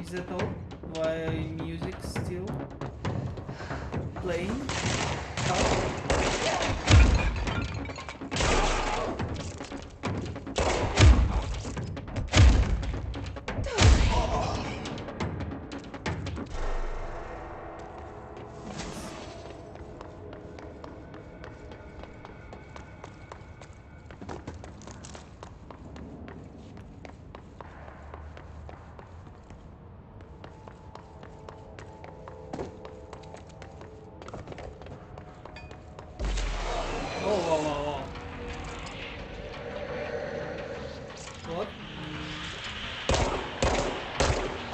Is that all? Why music still playing? Whoa, whoa, whoa, whoa. What?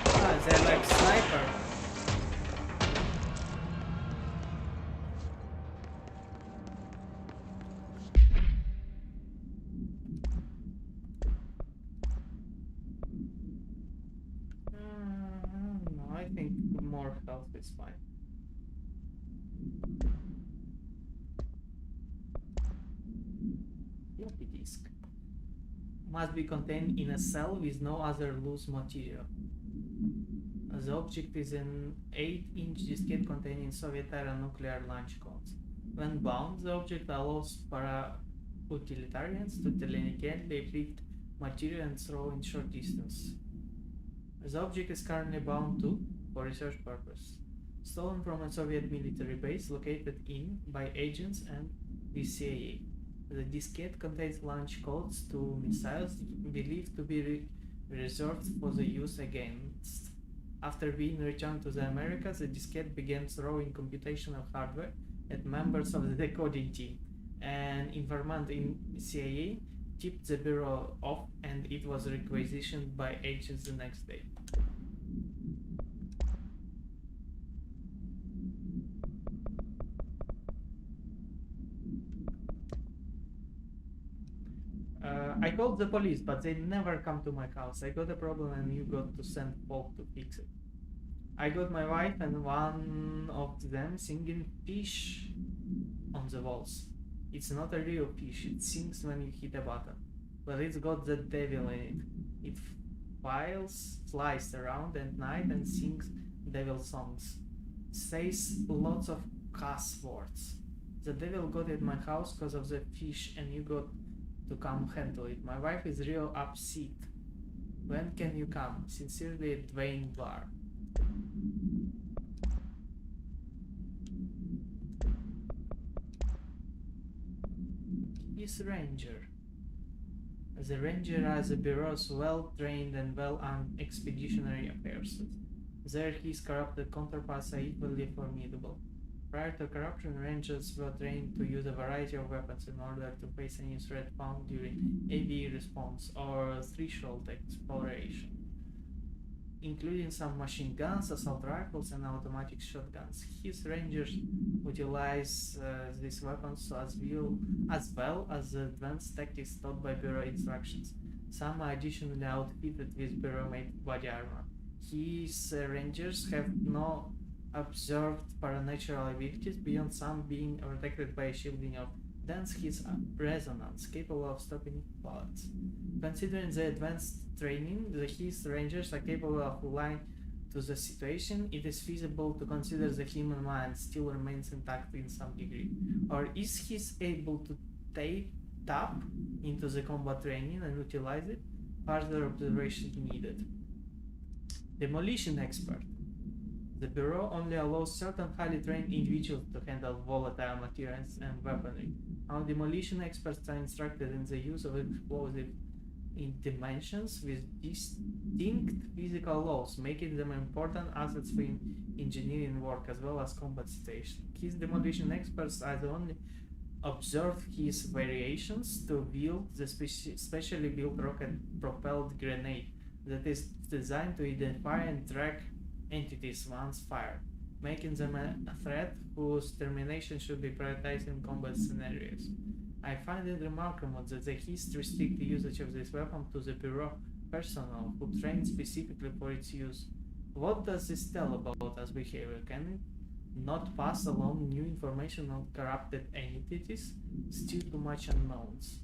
Ah, they're like sniper. No, I think more health is fine. Floppy disk must be contained in a cell with no other loose material. The object is an 8-inch diskette containing Soviet-era nuclear launch codes. When bound, the object allows para-utilitarians to telekinetically lift material and throw in short distance. The object is currently bound to, for research purpose, stolen from a Soviet military base located in by agents and the CIA. The diskette contains launch codes to missiles believed to be reserved for the use against. After being returned to the Americas, the diskette began throwing computational hardware at members of the decoding team. An informant in CIA tipped the bureau off, and it was requisitioned by agents the next day. I called the police, but they never come to my house. I got a problem and you got to send folk to fix it. I got my wife and one of them singing fish on the walls. It's not a real fish, it sings when you hit a button. But it's got the devil in it. It flies around at night and sings devil songs. Says lots of cuss words. The devil got at my house because of the fish and you got to come handle it. My wife is real upset. When can you come? Sincerely, Dwayne Barr. He's Ranger. The Ranger are the Bureau's well-trained and well-armed expeditionary affairs. There his corrupted counterparts are equally formidable. Prior to corruption, Rangers were trained to use a variety of weapons in order to face any threat found during AV response or threshold exploration, including some machine guns, assault rifles, and automatic shotguns. His Rangers utilize these weapons as well as the advanced tactics taught by Bureau instructions. Some are additionally outfitted with Bureau-made body armor. His Rangers have no observed paranatural abilities beyond some being protected by a shielding of dense his resonance, capable of stopping bullets. Considering the advanced training, his Rangers are capable of to the situation, it is feasible to consider the human mind still remains intact in some degree. Or is he able to tap into the combat training and utilize it? Further observation needed. Demolition expert. The Bureau only allows certain highly trained individuals to handle volatile materials and weaponry. Our demolition experts are instructed in the use of explosive in dimensions with distinct physical laws, making them important assets for engineering work as well as combat situation. His demolition experts are the only observe his variations to wield the specially built rocket-propelled grenade that is designed to identify and track entities once fired, making them a threat whose termination should be prioritized in combat scenarios. I find it remarkable that the history restricts the usage of this weapon to the Bureau personnel who train specifically for its use. What does this tell about us behavior? Can it not pass along new information on corrupted entities? Still too much unknowns.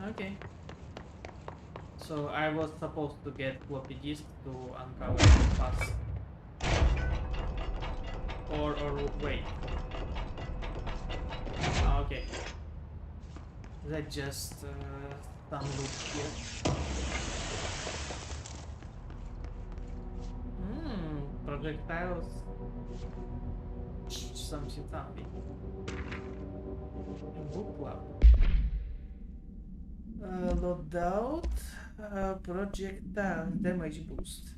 Okay. So I was supposed to get floppy disk to uncover the pass. Or wait. Okay. That just some loop here. Projectiles. Something. Book club. Loadout. Projectile damage boost.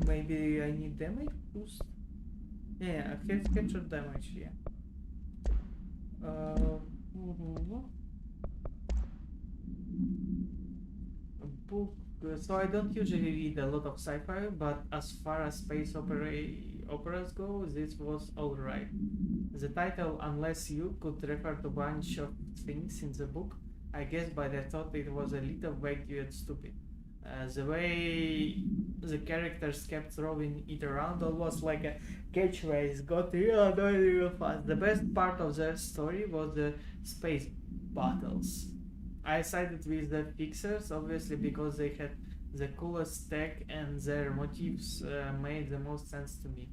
Maybe I need damage boost? Yeah, capture damage, yeah. Book. So I don't usually read a lot of sci-fi, but as far as space operas go, this was alright. The title, Unless You, could refer to a bunch of things in the book, I guess, but I thought it was a little vague and stupid. The way the characters kept throwing it around almost like a catchphrase got real fast. The best part of the story was the space battles. I sided with the Fixers, obviously, because they had the coolest tech and their motives made the most sense to me.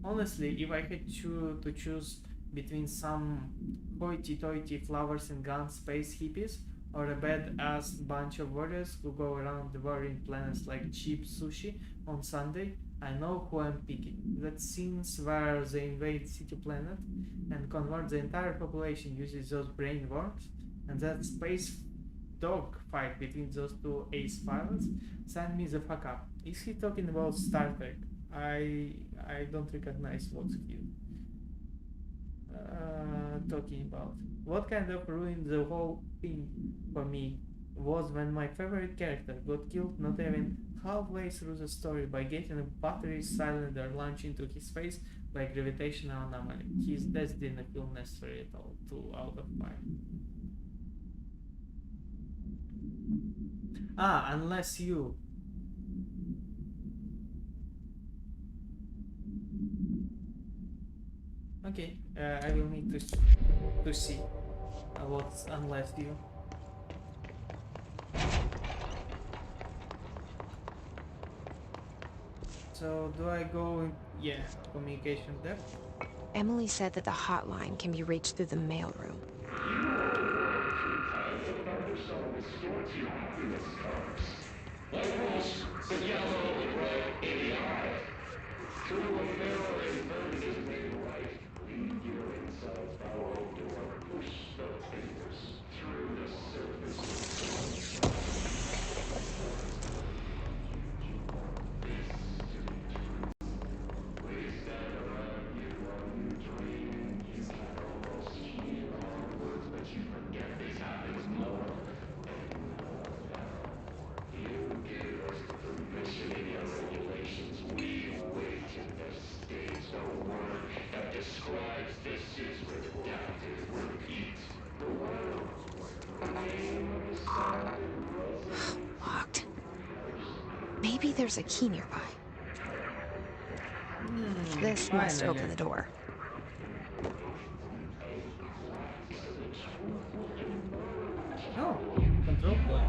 Honestly, if I had to choose between some hoity-toity flowers and guns space hippies or a badass bunch of warriors who go around devouring planets like cheap sushi on Sunday, I know who I'm picking. That scenes where they invade City Planet and convert the entire population using those brain worms, and that space dog fight between those two ace pilots, sign me the fuck up. Is he talking about Star Trek? I don't recognize what he talking about. What kind of ruined the whole thing for me was when my favorite character got killed not even halfway through the story by getting a battery cylinder launched into his face by gravitational anomaly. His death didn't feel necessary at all. 2 out of 5. Unless you. Okay, I will need to see what's unless you. So do I go in, yeah, communication depth? Emily said that the hotline can be reached through the mailroom. Locked. Maybe there's a key nearby. This must open the door. control point.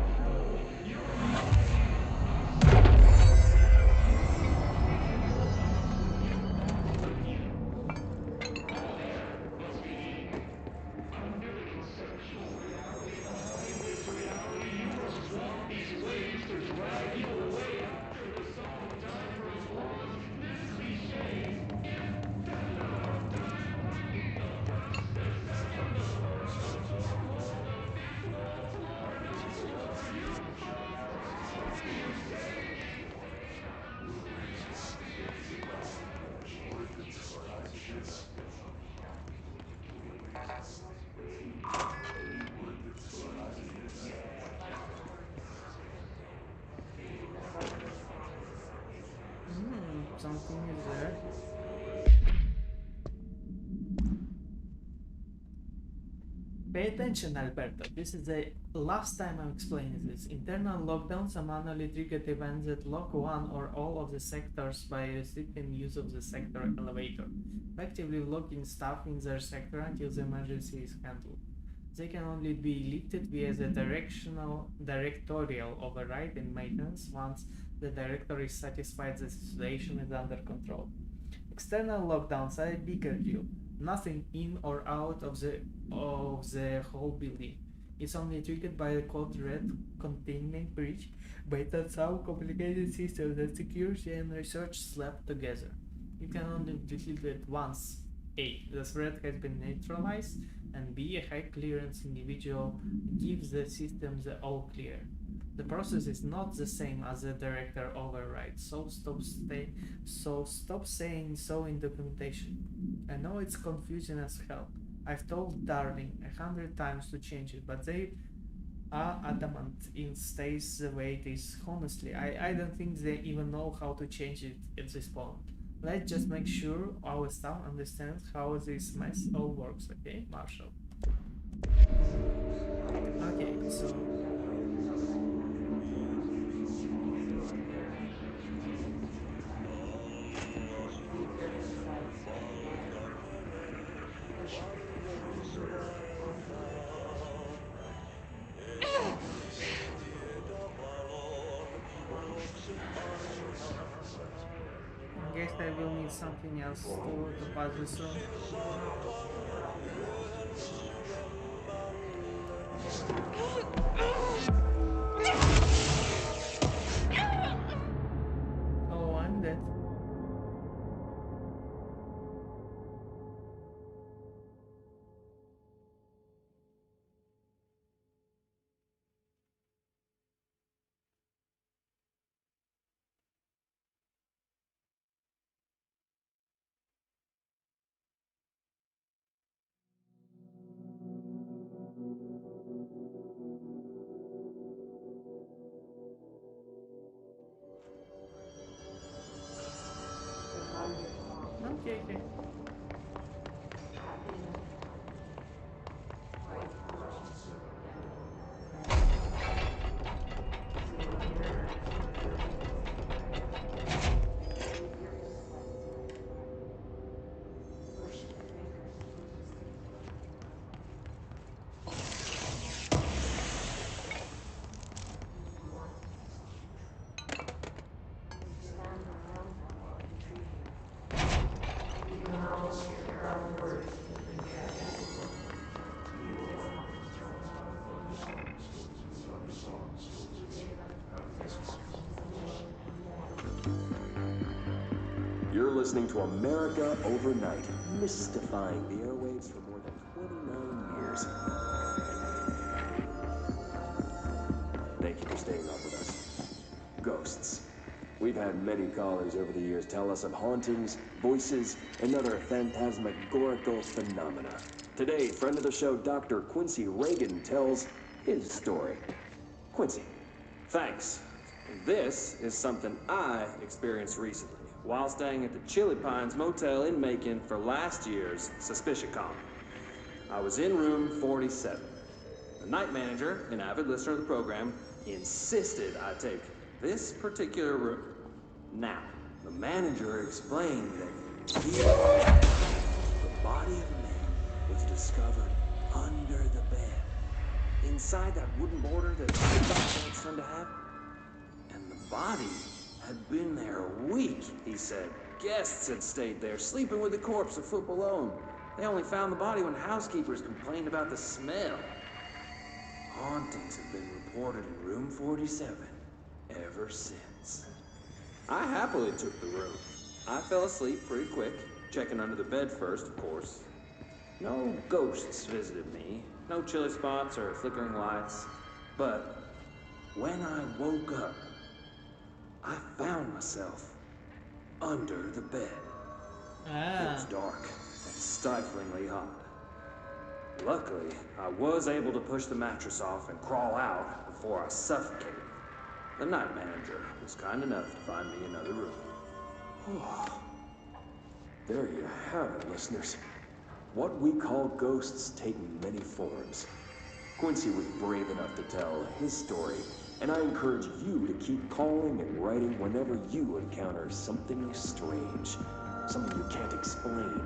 Something is there. Pay attention, Alberto. This is the last time I'm explaining this. Internal lockdowns are manually triggered events that lock one or all of the sectors by restricting use of the sector elevator, effectively locking staff in their sector until the emergency is handled. They can only be lifted via the directorial override and maintenance once the director is satisfied the situation is under control. External lockdowns are a bigger deal. Nothing in or out of the whole building. It's only triggered by the code red containment breach based on some complicated systems that security and research slap together. You can only delete it once. A. The threat has been neutralized, and B. A high clearance individual gives the system the all clear. The process is not the same as the director override, so stop saying so in documentation. I know it's confusing as hell. I've told Darling 100 times to change it, but they are adamant it stays the way it is. Honestly, I don't think they even know how to change it at this point. Let's just make sure our staff understands how this mess all works, okay, Marshall? Okay, so... I guess I will need something else to pass this room. Oh, I'm dead. Okay. You're listening to America Overnight, mystifying the airwaves for more than 29 years. Thank you for staying up with us. Ghosts. We've had many callers over the years tell us of hauntings, voices, and other phantasmagorical phenomena. Today, friend of the show, Dr. Quincy Reagan, tells his story. Quincy, thanks. This is something I experienced recently while staying at the Chili Pines Motel in Macon for last year's SuspiciaCon. I was in room 47. The night manager, an avid listener of the program, insisted I take this particular room. Now, the manager explained that the body of a man was discovered under the bed. inside that wooden border that God's son to have. And the body had been there a week, he said. Guests had stayed there, sleeping with the corpse a foot below 'em. They only found the body when housekeepers complained about the smell. Hauntings have been reported in room 47 ever since. I happily took the room. I fell asleep pretty quick, checking under the bed first, of course. No ghosts visited me, no chilly spots or flickering lights. But when I woke up, I found myself under the bed. It was dark and stiflingly hot. Luckily, I was able to push the mattress off and crawl out before I suffocated. The night manager was kind enough to find me another room. There you have it, listeners. What we call ghosts take many forms. Quincy was brave enough to tell his story, and I encourage you to keep calling and writing whenever you encounter something strange, something you can't explain.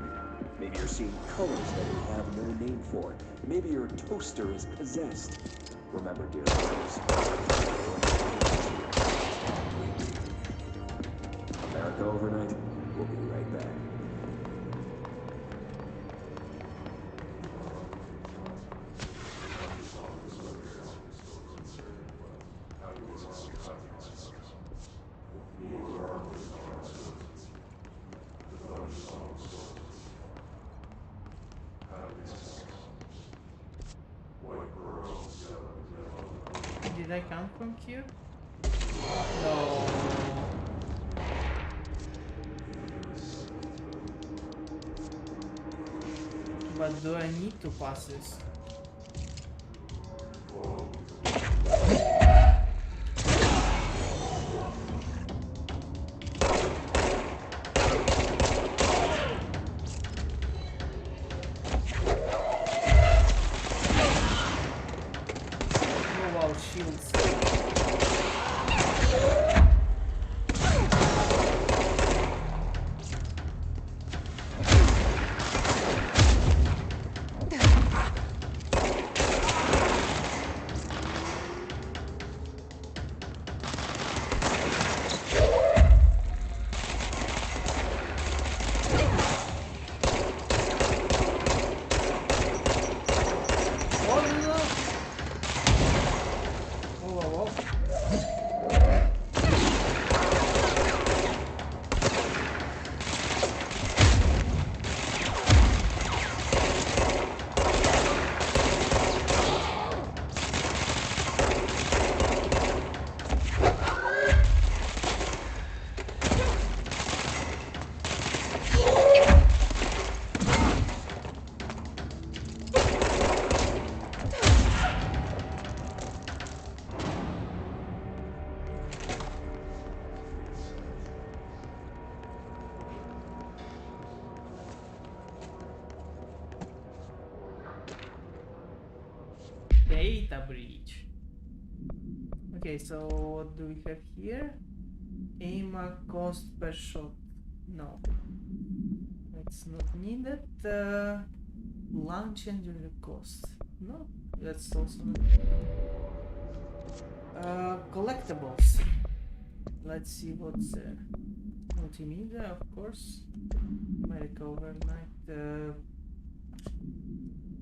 Maybe you're seeing colors that you have no name for. Maybe your toaster is possessed. Remember, dear listeners, America Overnight, we'll be right back. Did I come from here? No. But do I need to pass this? Shields. Data breach. Okay, so what do we have here? Aim a cost per shot. No, that's not needed. Launch and your cost. No, that's also not. Collectibles. Let's see what's there. Multimedia, of course. America Overnight.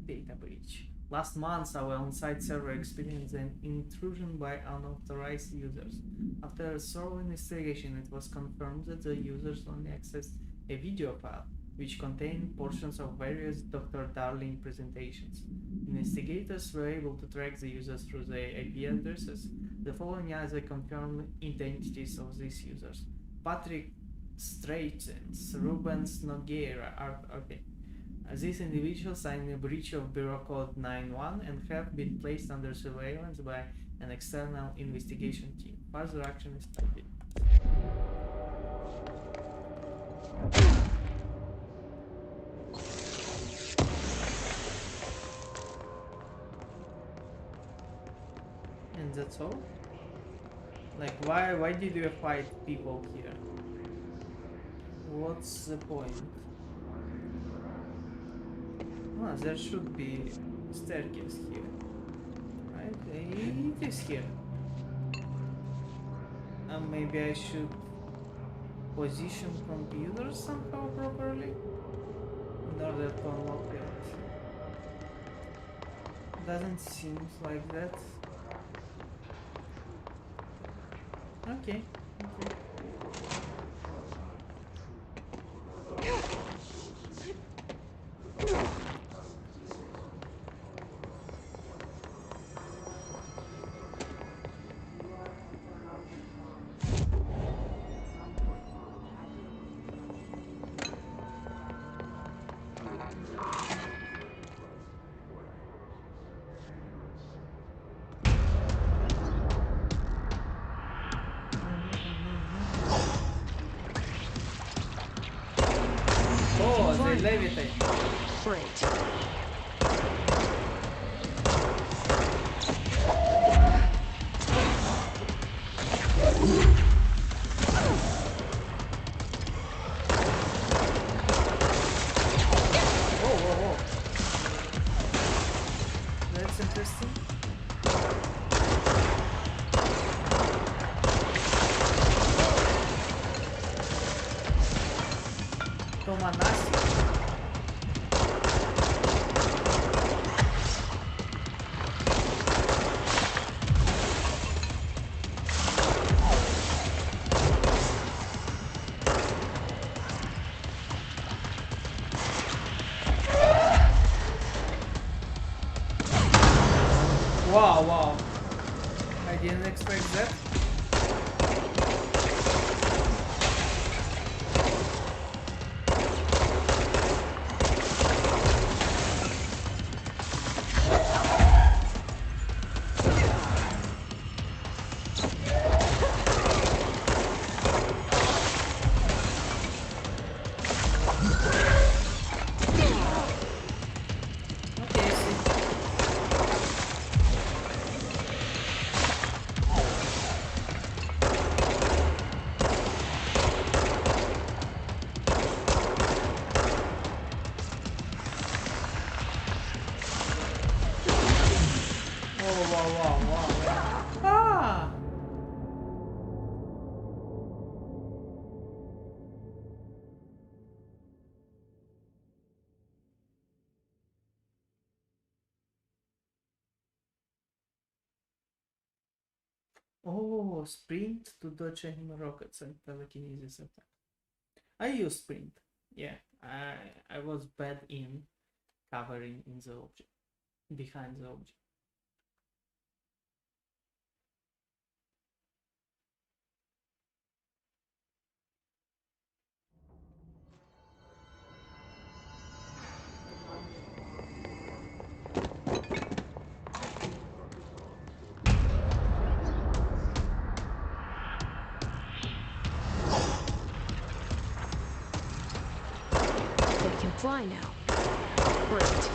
Data breach. Last month, our on-site server experienced an intrusion by unauthorized users. After a thorough investigation, it was confirmed that the users only accessed a video file, which contained portions of various Dr. Darling presentations. Investigators were able to track the users through their IP addresses. The following are the confirmed identities of these users. Patrick Straitens, Rubens Nogueira are okay. These individuals are in a breach of Bureau Code 91 and have been placed under surveillance by an external investigation team. Further action is taken. And that's all? Like, why did you fight people here? What's the point? Ah, there should be staircase here. Okay, it is here. And maybe I should position computers somehow properly in order to unlock it. Doesn't seem like that. Okay. Oh, they levitate. Great. Whoa. That's interesting. Toma nasce. Wow. I didn't expect that. Okay, I see. Wow. Ah! Oh, sprint to dodge enemy rockets and telekinesis attack. I use sprint. Yeah, I was bad in covering in the object, behind the object. They can fly now. Great.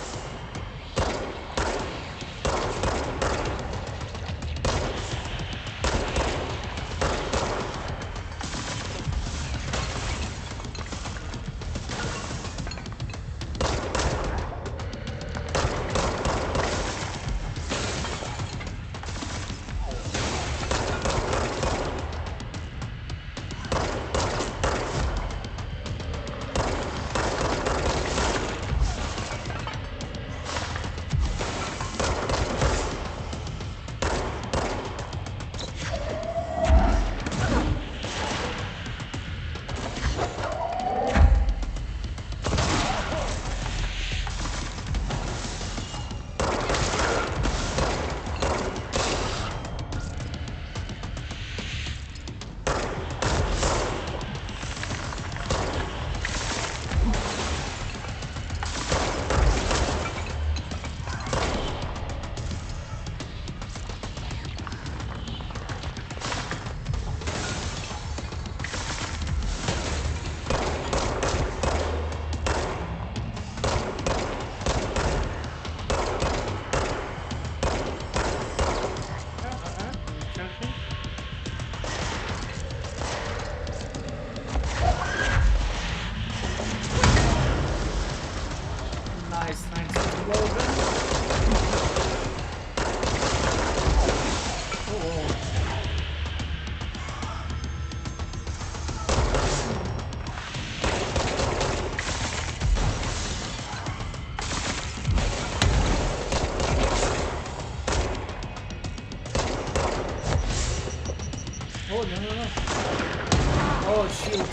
shield.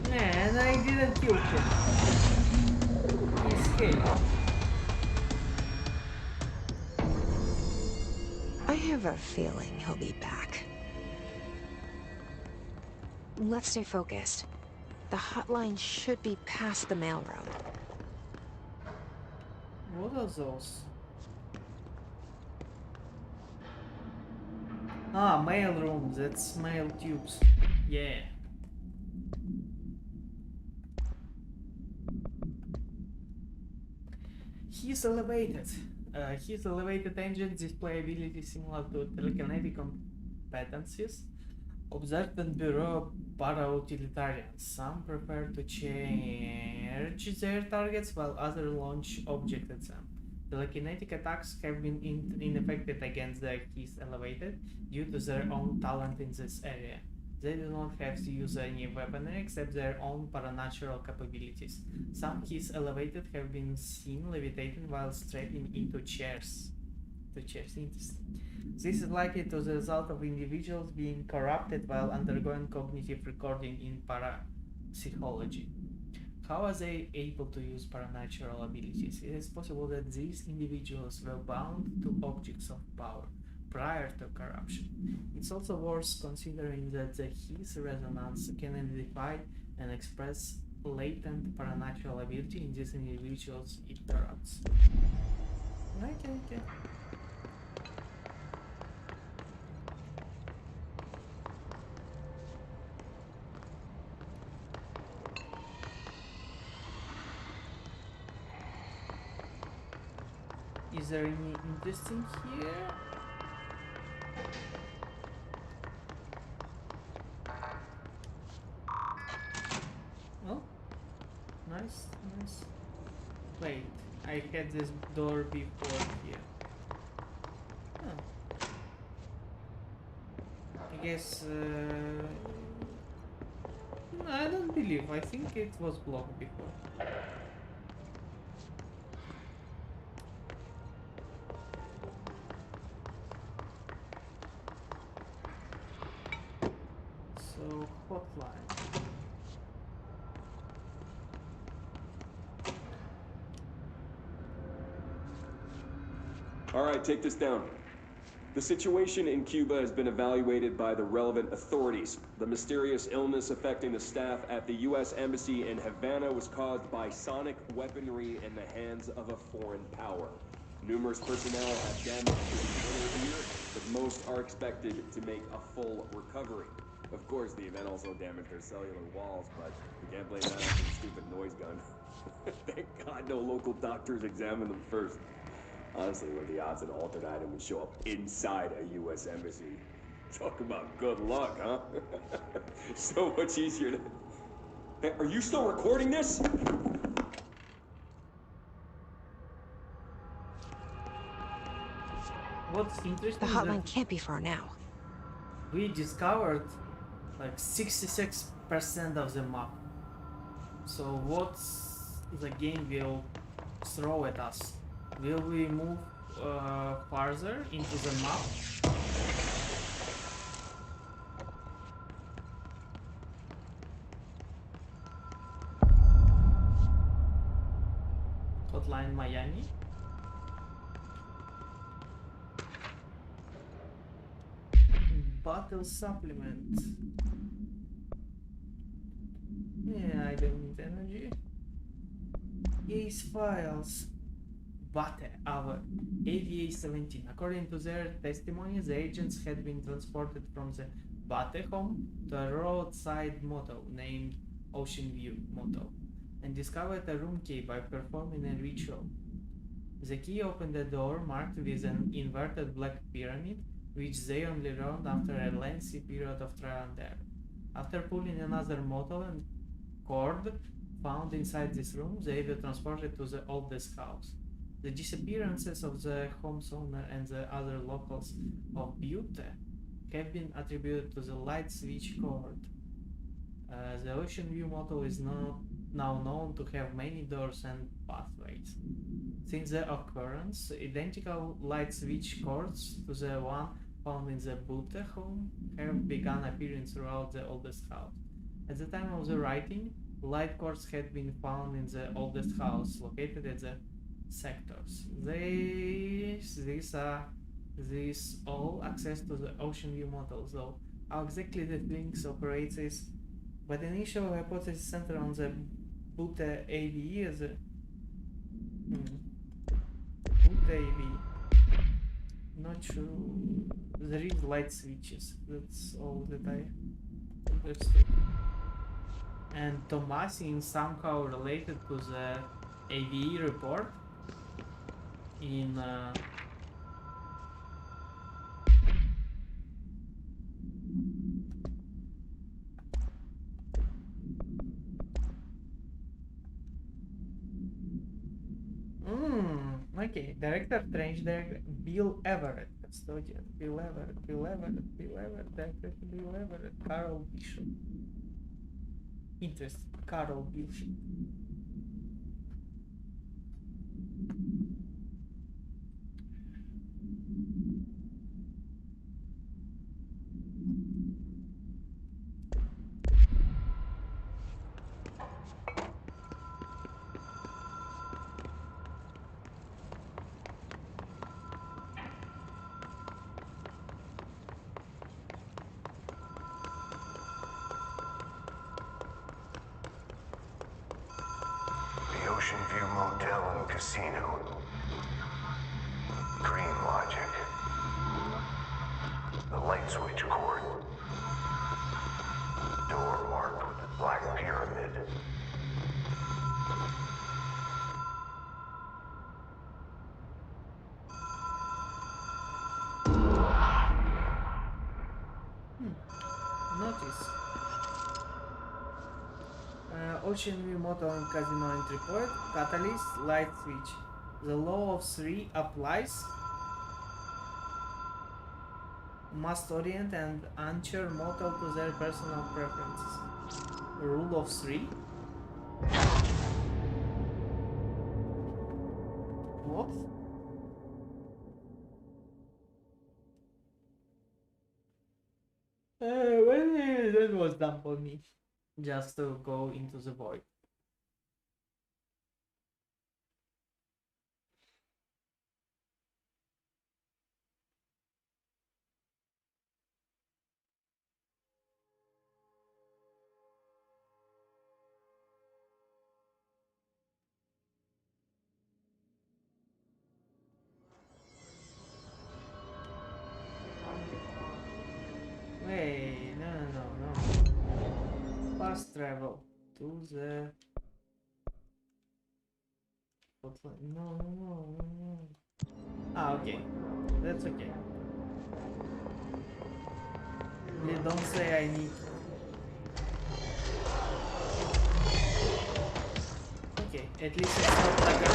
Man, I didn't kill him. He escaped. I have a feeling he'll be back. Let's stay focused. The hotline should be past the mailroom. What are those? Ah, mail room. That's mail tubes. Yeah. His elevated engines display ability similar to telekinetic competencies observed in Bureau para-utilitarians. Some prefer to charge their targets while others launch objects at them. Telekinetic attacks have been ineffective against the His elevated due to their own talent in this area. They do not have to use any weaponry except their own paranatural capabilities. Some His elevated have been seen levitating while strapping into chairs. Interesting. This is likely to the result of individuals being corrupted while undergoing cognitive recording in parapsychology. How are they able to use paranatural abilities? It is possible that these individuals were bound to objects of power prior to corruption. It's also worth considering that the His resonance can identify and express latent paranatural ability in these individuals it corrupts. Okay. Is there any interesting here? Oh, nice. Wait, I had this door before here. Oh. I guess, I don't believe. I think it was blocked before. So, hotline. All right, take this down. The situation in Cuba has been evaluated by the relevant authorities. The mysterious illness affecting the staff at the U.S. Embassy in Havana was caused by sonic weaponry in the hands of a foreign power. Numerous personnel have damaged the inner ear, but most are expected to make a full recovery. Of course, the event also damaged their cellular walls, but we can't blame that on some stupid noise gun. Thank God no local doctors examined them first. Honestly, what are the odds an altered item would show up inside a U.S. embassy? Talk about good luck, huh? So much easier to... Hey, are you still recording this? What's interesting The is hotline that can't be far now. we discovered like 66% of the map. So what's the game will throw at us? Will we move farther into the map? Hotline Miami. Battle supplement. Yeah, I don't need energy. Case files. Bate, our AVA-17. According to their testimony, the agents had been transported from the Bate home to a roadside motel named Ocean View Motel and discovered a room key by performing a ritual. The key opened a door marked with an inverted black pyramid, which they only learned after a lengthy period of trial and error. After pulling another motel and cord found inside this room, they were transported to the oldest house. The disappearances of the home's owner and the other locals of Butte have been attributed to the light switch cord. The Ocean View model is now known to have many doors and pathways. Since the occurrence, identical light switch cords to the one found in the Butte home have begun appearing throughout the oldest house. At the time of the writing, light cords had been found in the oldest house, located at the sectors. These all access to the Ocean View model, though how exactly the links operates is, but the initial hypothesis centered on the Butte AV as a Butte AV. Not sure. There is light switches. That's all that I understood. And Tomasi is somehow related to the AVE report in okay, Director Strange, Director Bill Everett, Custodian, Bill Everett, Director Bill Everett, Carol Bishop. Interesting, Carol Bishop. Ocean View Motel and Casino. Green logic. The light switch cord. Door marked with the black pyramid. Notice. Ocean View Motel and Casino entry port, catalyst, light switch. The law of three applies. Must orient and anchor motel to their personal preferences. Rule of three? What? That was dumb for me. Just to go into the void. Wait, no. Fast travel to the... No. Ah, okay. That's okay. They don't say I need... Okay, at least it's not like a...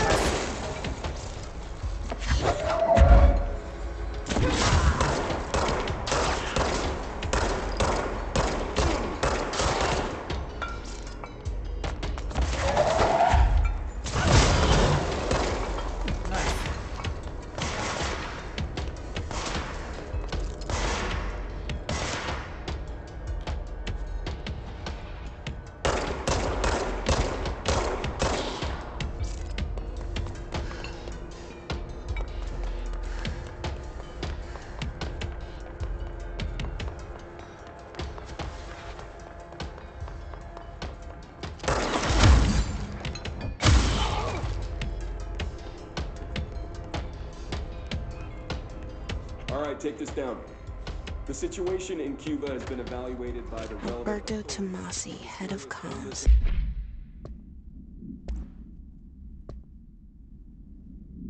Take this down. The situation in Cuba has been evaluated by the Roberto Tomasi, head of comms.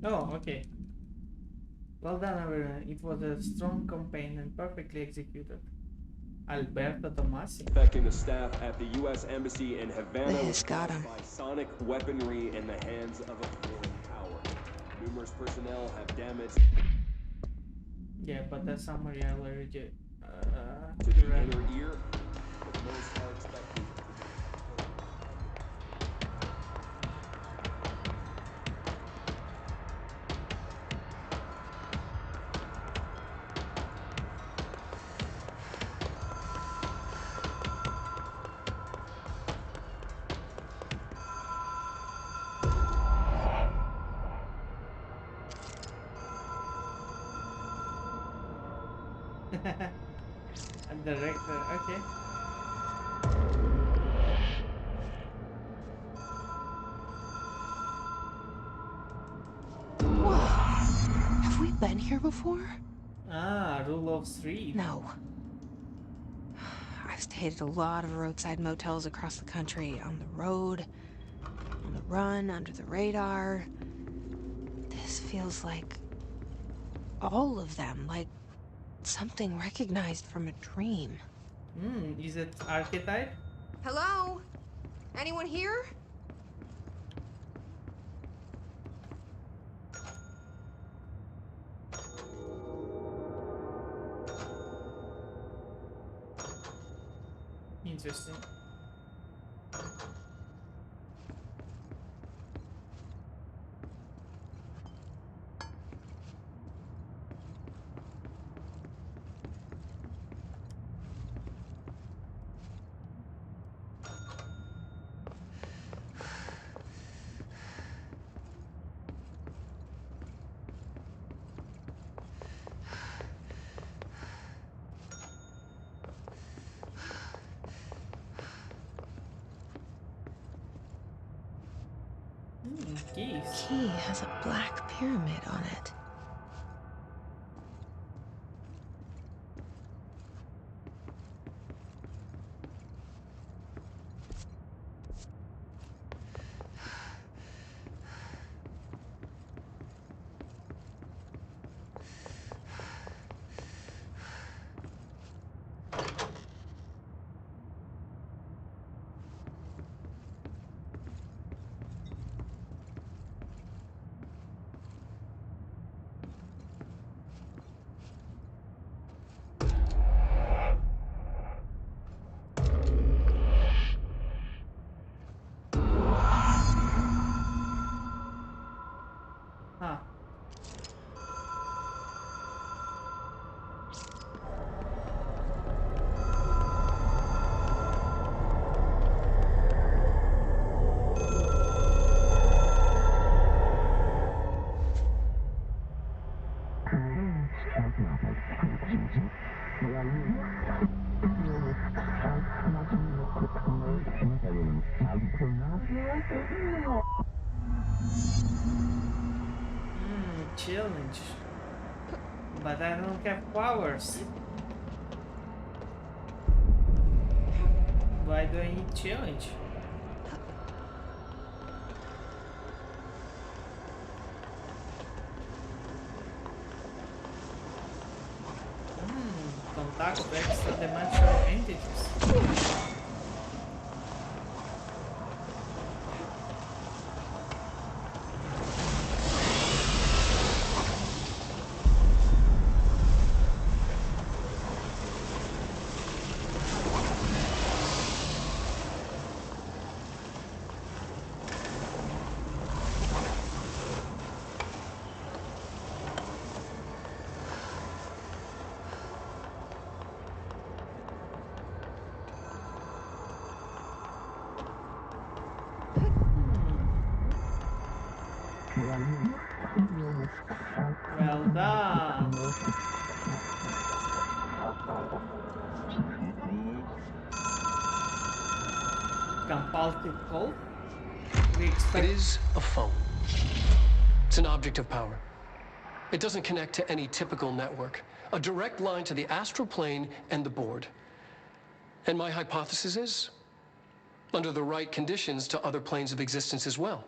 Oh, okay. Well done, everyone. It was a strong campaign and perfectly executed. Alberto Tomasi. Affecting the staff at the U.S. Embassy in Havana was caused by sonic weaponry in the hands of a foreign power. Numerous personnel have damaged. Yeah, but the summary I already to the inner ear, but most are expecting A director, okay. Whoa. Have we been here before? Ah, Rule of Three. No. I've stayed at a lot of roadside motels across the country, on the road, on the run, under the radar. This feels like all of them, like something recognized from a dream. Is it Archetype? Hello? Anyone here? Interesting. Keys. Key has a black pyramid on it. Huh. Challenge. But I don't have powers. Why do I need challenge? Contact with extra-dimensional entities. Well done. Compulsive call? We It expect is a phone. It's an object of power. It doesn't connect to any typical network. A direct line to the astral plane and the board. And my hypothesis is, under the right conditions, to other planes of existence as well.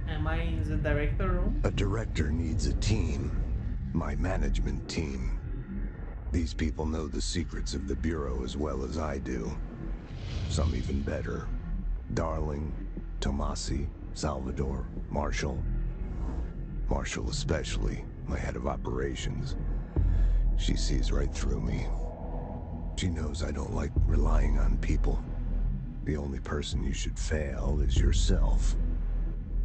Am I in the director room? A director needs a team. My management team. These people know the secrets of the Bureau as well as I do. Some even better. Darling, Tomasi, Salvador, Marshall. Marshall especially, my head of operations. She sees right through me. She knows I don't like relying on people. The only person you should fail is yourself.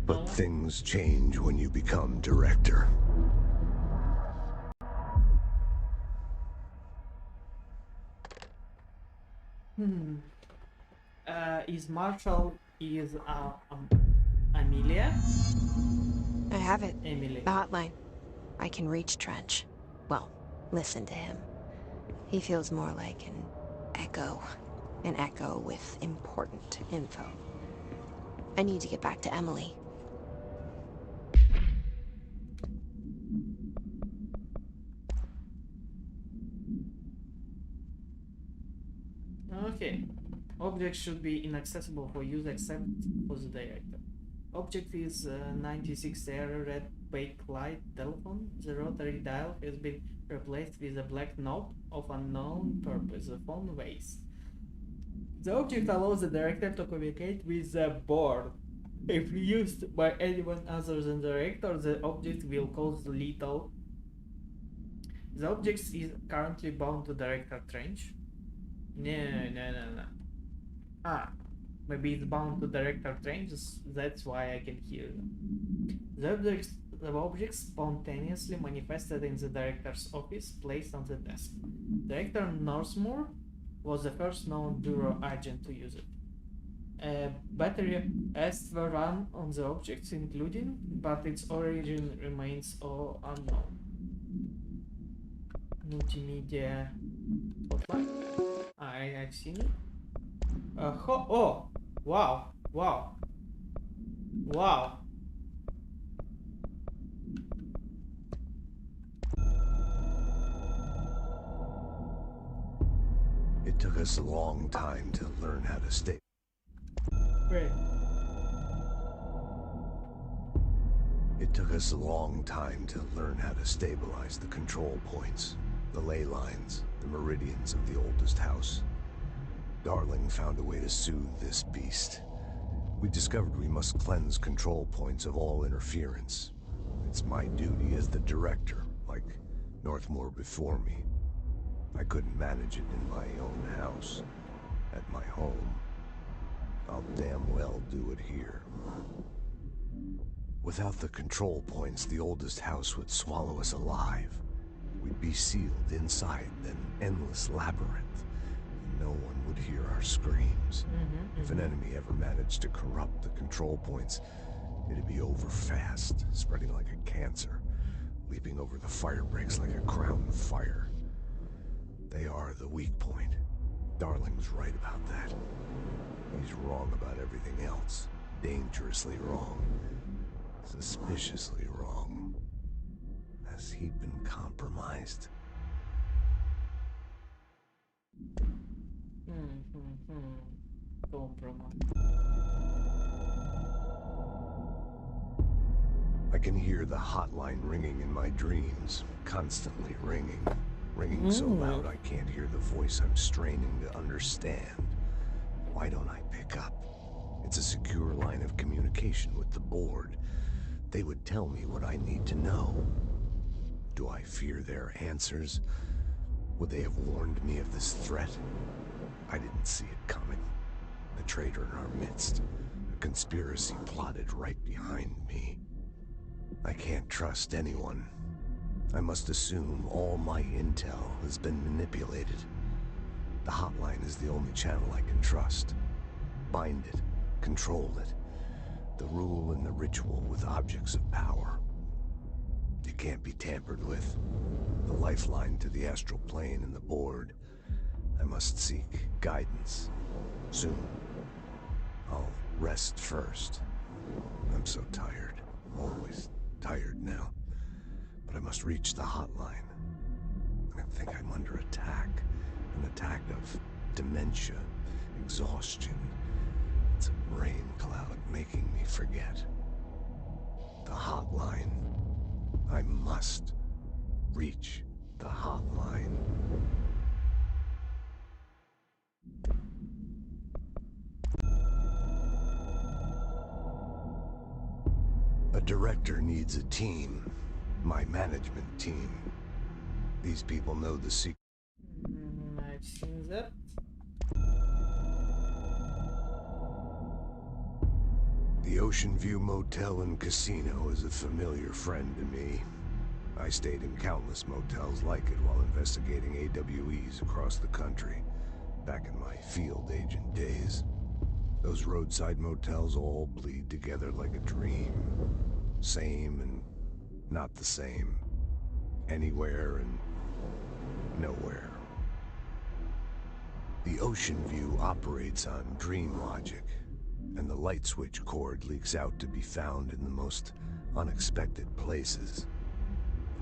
But things change when you become director. Is Marshall is Amelia? I have it. Emily. The hotline. I can reach Trench. Well, listen to him. He feels more like an echo. An echo with important info. I need to get back to Emily. Okay. Objects should be inaccessible for use except for the director. Object is 96 era red backlight telephone. The rotary dial has been replaced with a black knob of unknown purpose. The phone weighs. The object allows the director to communicate with the board. If used by anyone other than the director, the object will cause lethal. The object is currently bound to Director Trench. No. Maybe it's bound to Director Trench, that's why I can hear them. The object spontaneously manifested in the director's office, placed on the desk. Director Northmore was the first known Bureau agent to use it. Battery tests were run on the objects, including, but its origin remains unknown. Multimedia hotline. I've seen it. Oh! Wow! It took us a long time to learn how to stay. Great. It took us a long time to learn how to stabilize the control points, the ley lines, the meridians of the oldest house. Darling found a way to soothe this beast. We discovered we must cleanse control points of all interference. It's my duty as the director, like Northmore before me. I couldn't manage it in my own house, at my home. I'll damn well do it here. Without the control points, the oldest house would swallow us alive. We'd be sealed inside an endless labyrinth. No one would hear our screams. If an enemy ever managed to corrupt the control points, it'd be over fast, spreading like a cancer, leaping over the fire breaks like a crown of fire. They are the weak point. Darling's right about that. He's wrong about everything else. Dangerously wrong. Suspiciously wrong. Has he been compromised? I can hear the hotline ringing in my dreams, constantly ringing. Ringing so loud I can't hear the voice I'm straining to understand. Why don't I pick up? It's a secure line of communication with the board. They would tell me what I need to know. Do I fear their answers? Would they have warned me of this threat? I didn't see it coming. A traitor in our midst. A conspiracy plotted right behind me. I can't trust anyone. I must assume all my intel has been manipulated. The hotline is the only channel I can trust. Bind it, control it. The rule and the ritual with objects of power. It can't be tampered with. The lifeline to the astral plane and the board. I must seek guidance. Soon. I'll rest first. I'm so tired. Always tired now. But I must reach the hotline. I think I'm under attack. An attack of dementia, exhaustion. It's a brain cloud making me forget. The hotline. I must reach the hotline. A director needs a team. My management team. These people know the secret. I've seen that. The Ocean View Motel and Casino is a familiar friend to me. I stayed in countless motels like it while investigating AWEs across the country, back in my field agent days. Those roadside motels all bleed together like a dream. Same and not the same. Anywhere and nowhere. The Ocean View operates on dream logic, and the light switch cord leaks out to be found in the most unexpected places,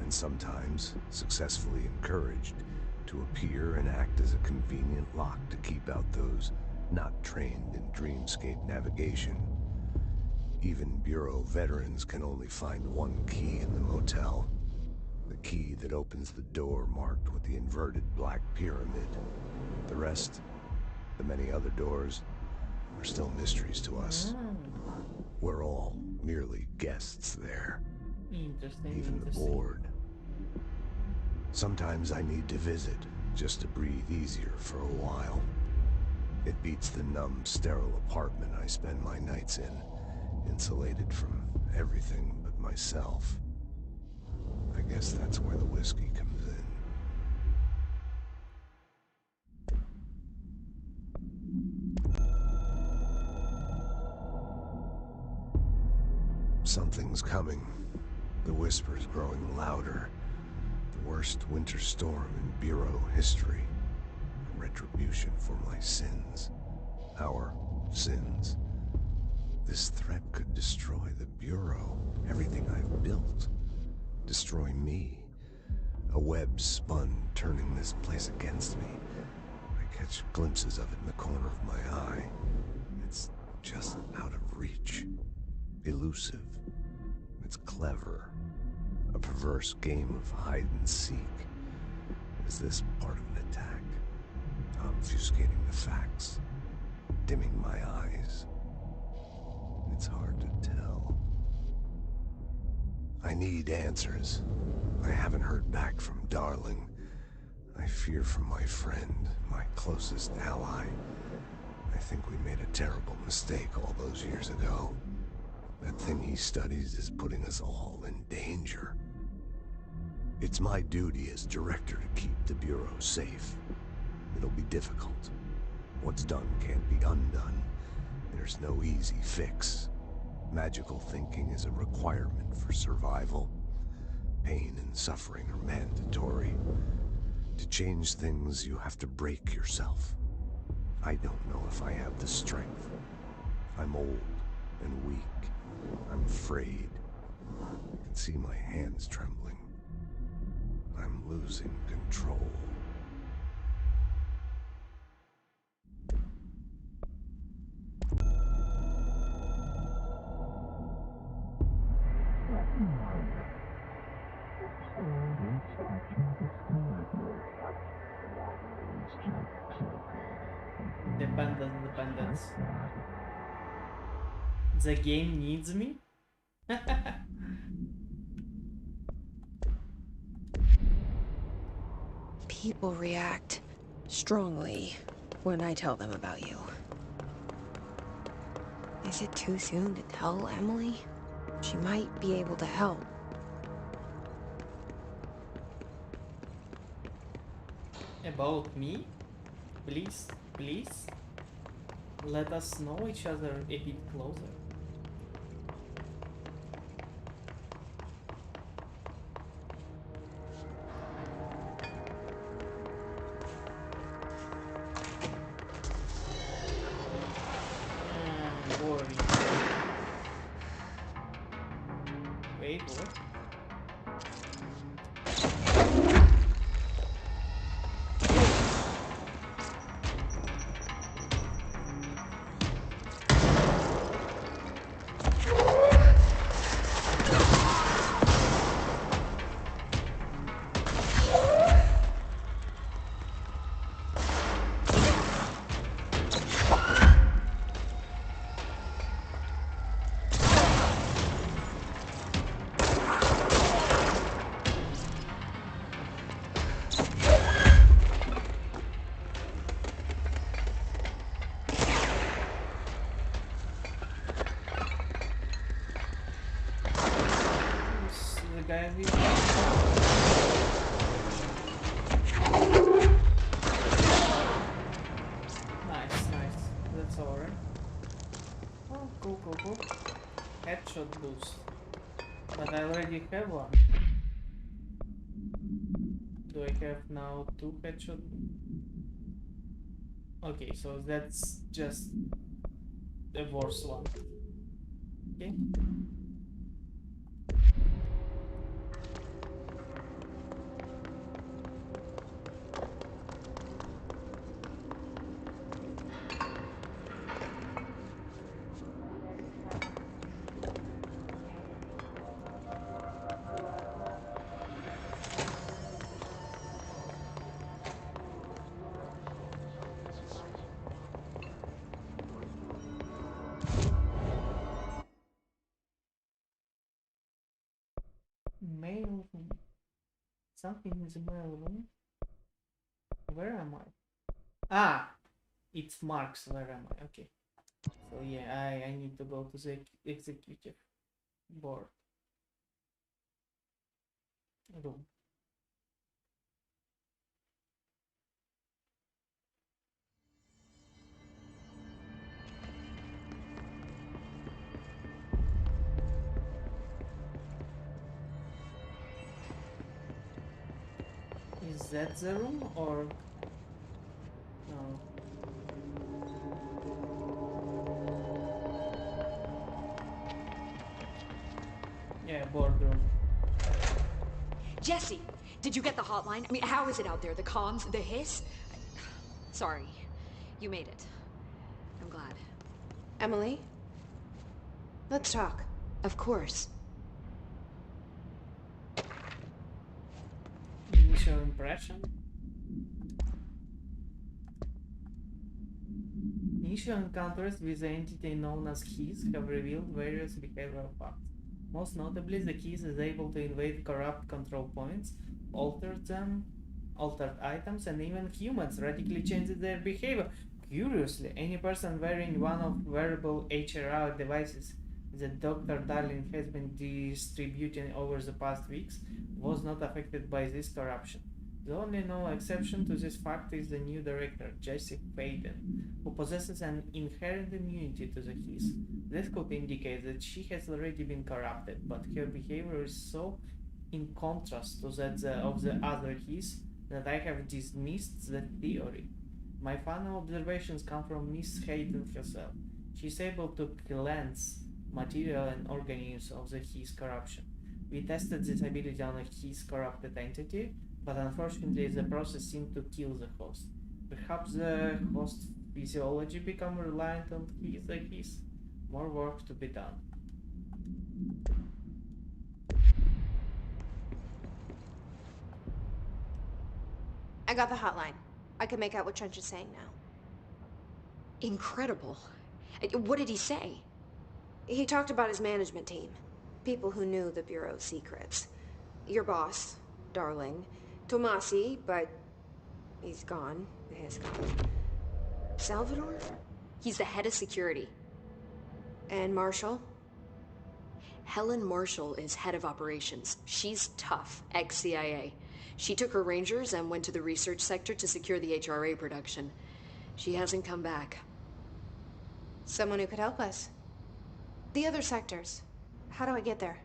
and sometimes successfully encouraged to appear and act as a convenient lock to keep out those not trained in dreamscape navigation. Even Bureau veterans can only find one key in the motel. The key that opens the door marked with the inverted black pyramid. The rest, the many other doors, are still mysteries to us. We're all merely guests there. Interesting. Even the board. Sometimes I need to visit, just to breathe easier for a while. It beats the numb, sterile apartment I spend my nights in, insulated from everything but myself. I guess that's where the whiskey comes in. Something's coming. The whispers growing louder. The worst winter storm in Bureau history. A retribution for my sins. Our sins. This threat could destroy the Bureau, everything I've built. Destroy me. A web spun, turning this place against me. I catch glimpses of it in the corner of my eye. It's just out of reach. Elusive. It's clever. A perverse game of hide and seek. Is this part of an attack? Obfuscating the facts. Dimming my eyes. It's hard to tell. I need answers. I haven't heard back from Darling. I fear for my friend, my closest ally. I think we made a terrible mistake all those years ago. That thing he studies is putting us all in danger. It's my duty as director to keep the Bureau safe. It'll be difficult. What's done can't be undone. There's no easy fix. Magical thinking is a requirement for survival. Pain and suffering are mandatory. To change things, you have to break yourself. I don't know if I have the strength. I'm old and weak. I'm afraid. I can see my hands trembling. I'm losing control. Independence. The game needs me? People react strongly when I tell them about you. Is it too soon to tell Emily? She might be able to help. About me? Please, please? Let us know each other a bit closer. Boring. Wait, what? Guy here. Nice, nice. That's alright. Oh, cool, cool, cool. Headshot boost. But I already have one. Do I have now 2 headshot? Okay, so that's just the worst one. Okay. Mail room. Something in the mail room. Where am I? Ah! It's Mark's. Where am I? Okay. So yeah, I need to go to the executive board room. Is that the room or no? Yeah, boardroom. Jesse, did you get the hotline? I mean, how is it out there? The comms, the hiss? Sorry, you made it. I'm glad. Emily? Let's talk. Of course. Initial impression. Initial encounters with the entity known as Keys have revealed various behavioral facts. Most notably, the Keys is able to invade corrupt control points, alter them, altered items, and even humans radically change their behavior. Curiously, any person wearing one of wearable HRR devices that Dr. Darling has been distributing over the past weeks was not affected by this corruption. The only known exception to this fact is the new director, Jesse Faden, who possesses an inherent immunity to the Keys. This could indicate that she has already been corrupted, but her behavior is so in contrast to that of the other Keys that I have dismissed that theory. My final observations come from Miss Hayden herself. She is able to cleanse material and organisms of the Keys corruption. We tested this ability on a Keys corrupted entity, but unfortunately the process seemed to kill the host. Perhaps the host physiology become reliant on the Keys. More work to be done. I got the hotline. I can make out what Trench is saying now. Incredible. What did he say? He talked about his management team. People who knew the Bureau's secrets. Your boss, Darling. Tomasi, but he's gone. He's gone. Salvador? He's the head of security. And Marshall? Helen Marshall is head of operations. She's tough, ex-CIA. She took her Rangers and went to the research sector to secure the HRA production. She hasn't come back. Someone who could help us. The other sectors. How do I get there?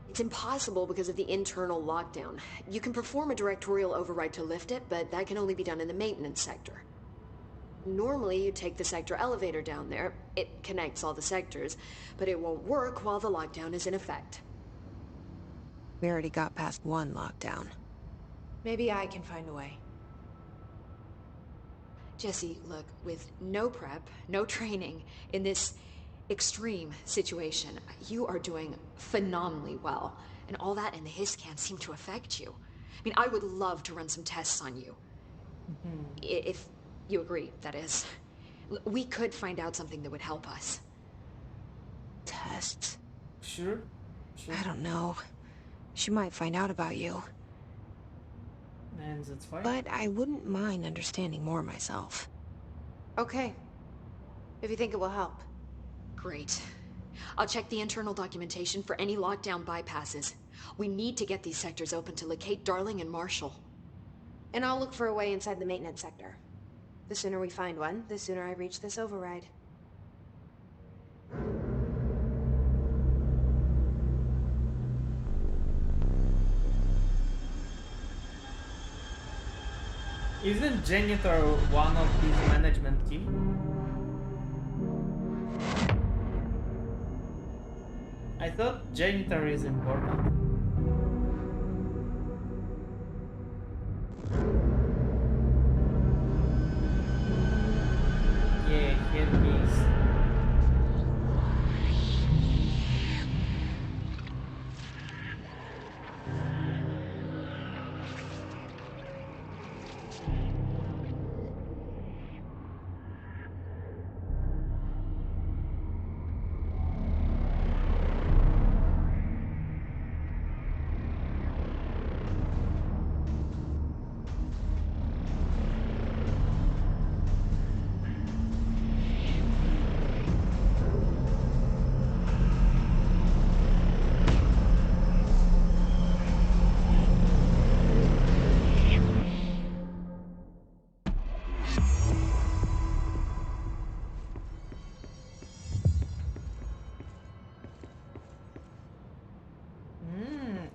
It's impossible because of the internal lockdown. You can perform a directorial override to lift it, but that can only be done in the maintenance sector. Normally, you take the sector elevator down there. It connects all the sectors, but it won't work while the lockdown is in effect. We already got past one lockdown. Maybe I can find a way. Jesse, look, with no prep, no training, in this extreme situation, you are doing phenomenally well. And all that and the hiss can't seem to affect you. I mean, I would love to run some tests on you. If you agree, that is. We could find out something that would help us. Tests? Sure. I don't know. She might find out about you. And that's fine. But I wouldn't mind understanding more myself. Okay. If you think it will help. Great. I'll check the internal documentation for any lockdown bypasses. We need to get these sectors open to locate Darling and Marshall. And I'll look for a way inside the maintenance sector. The sooner we find one, the sooner I reach this override. Isn't janitor one of his management team? I thought janitor is important. Yeah, here he is.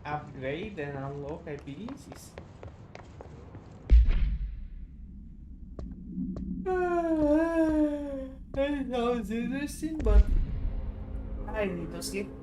Upgrade and unlock abilities. That sounds interesting, but I need to sleep.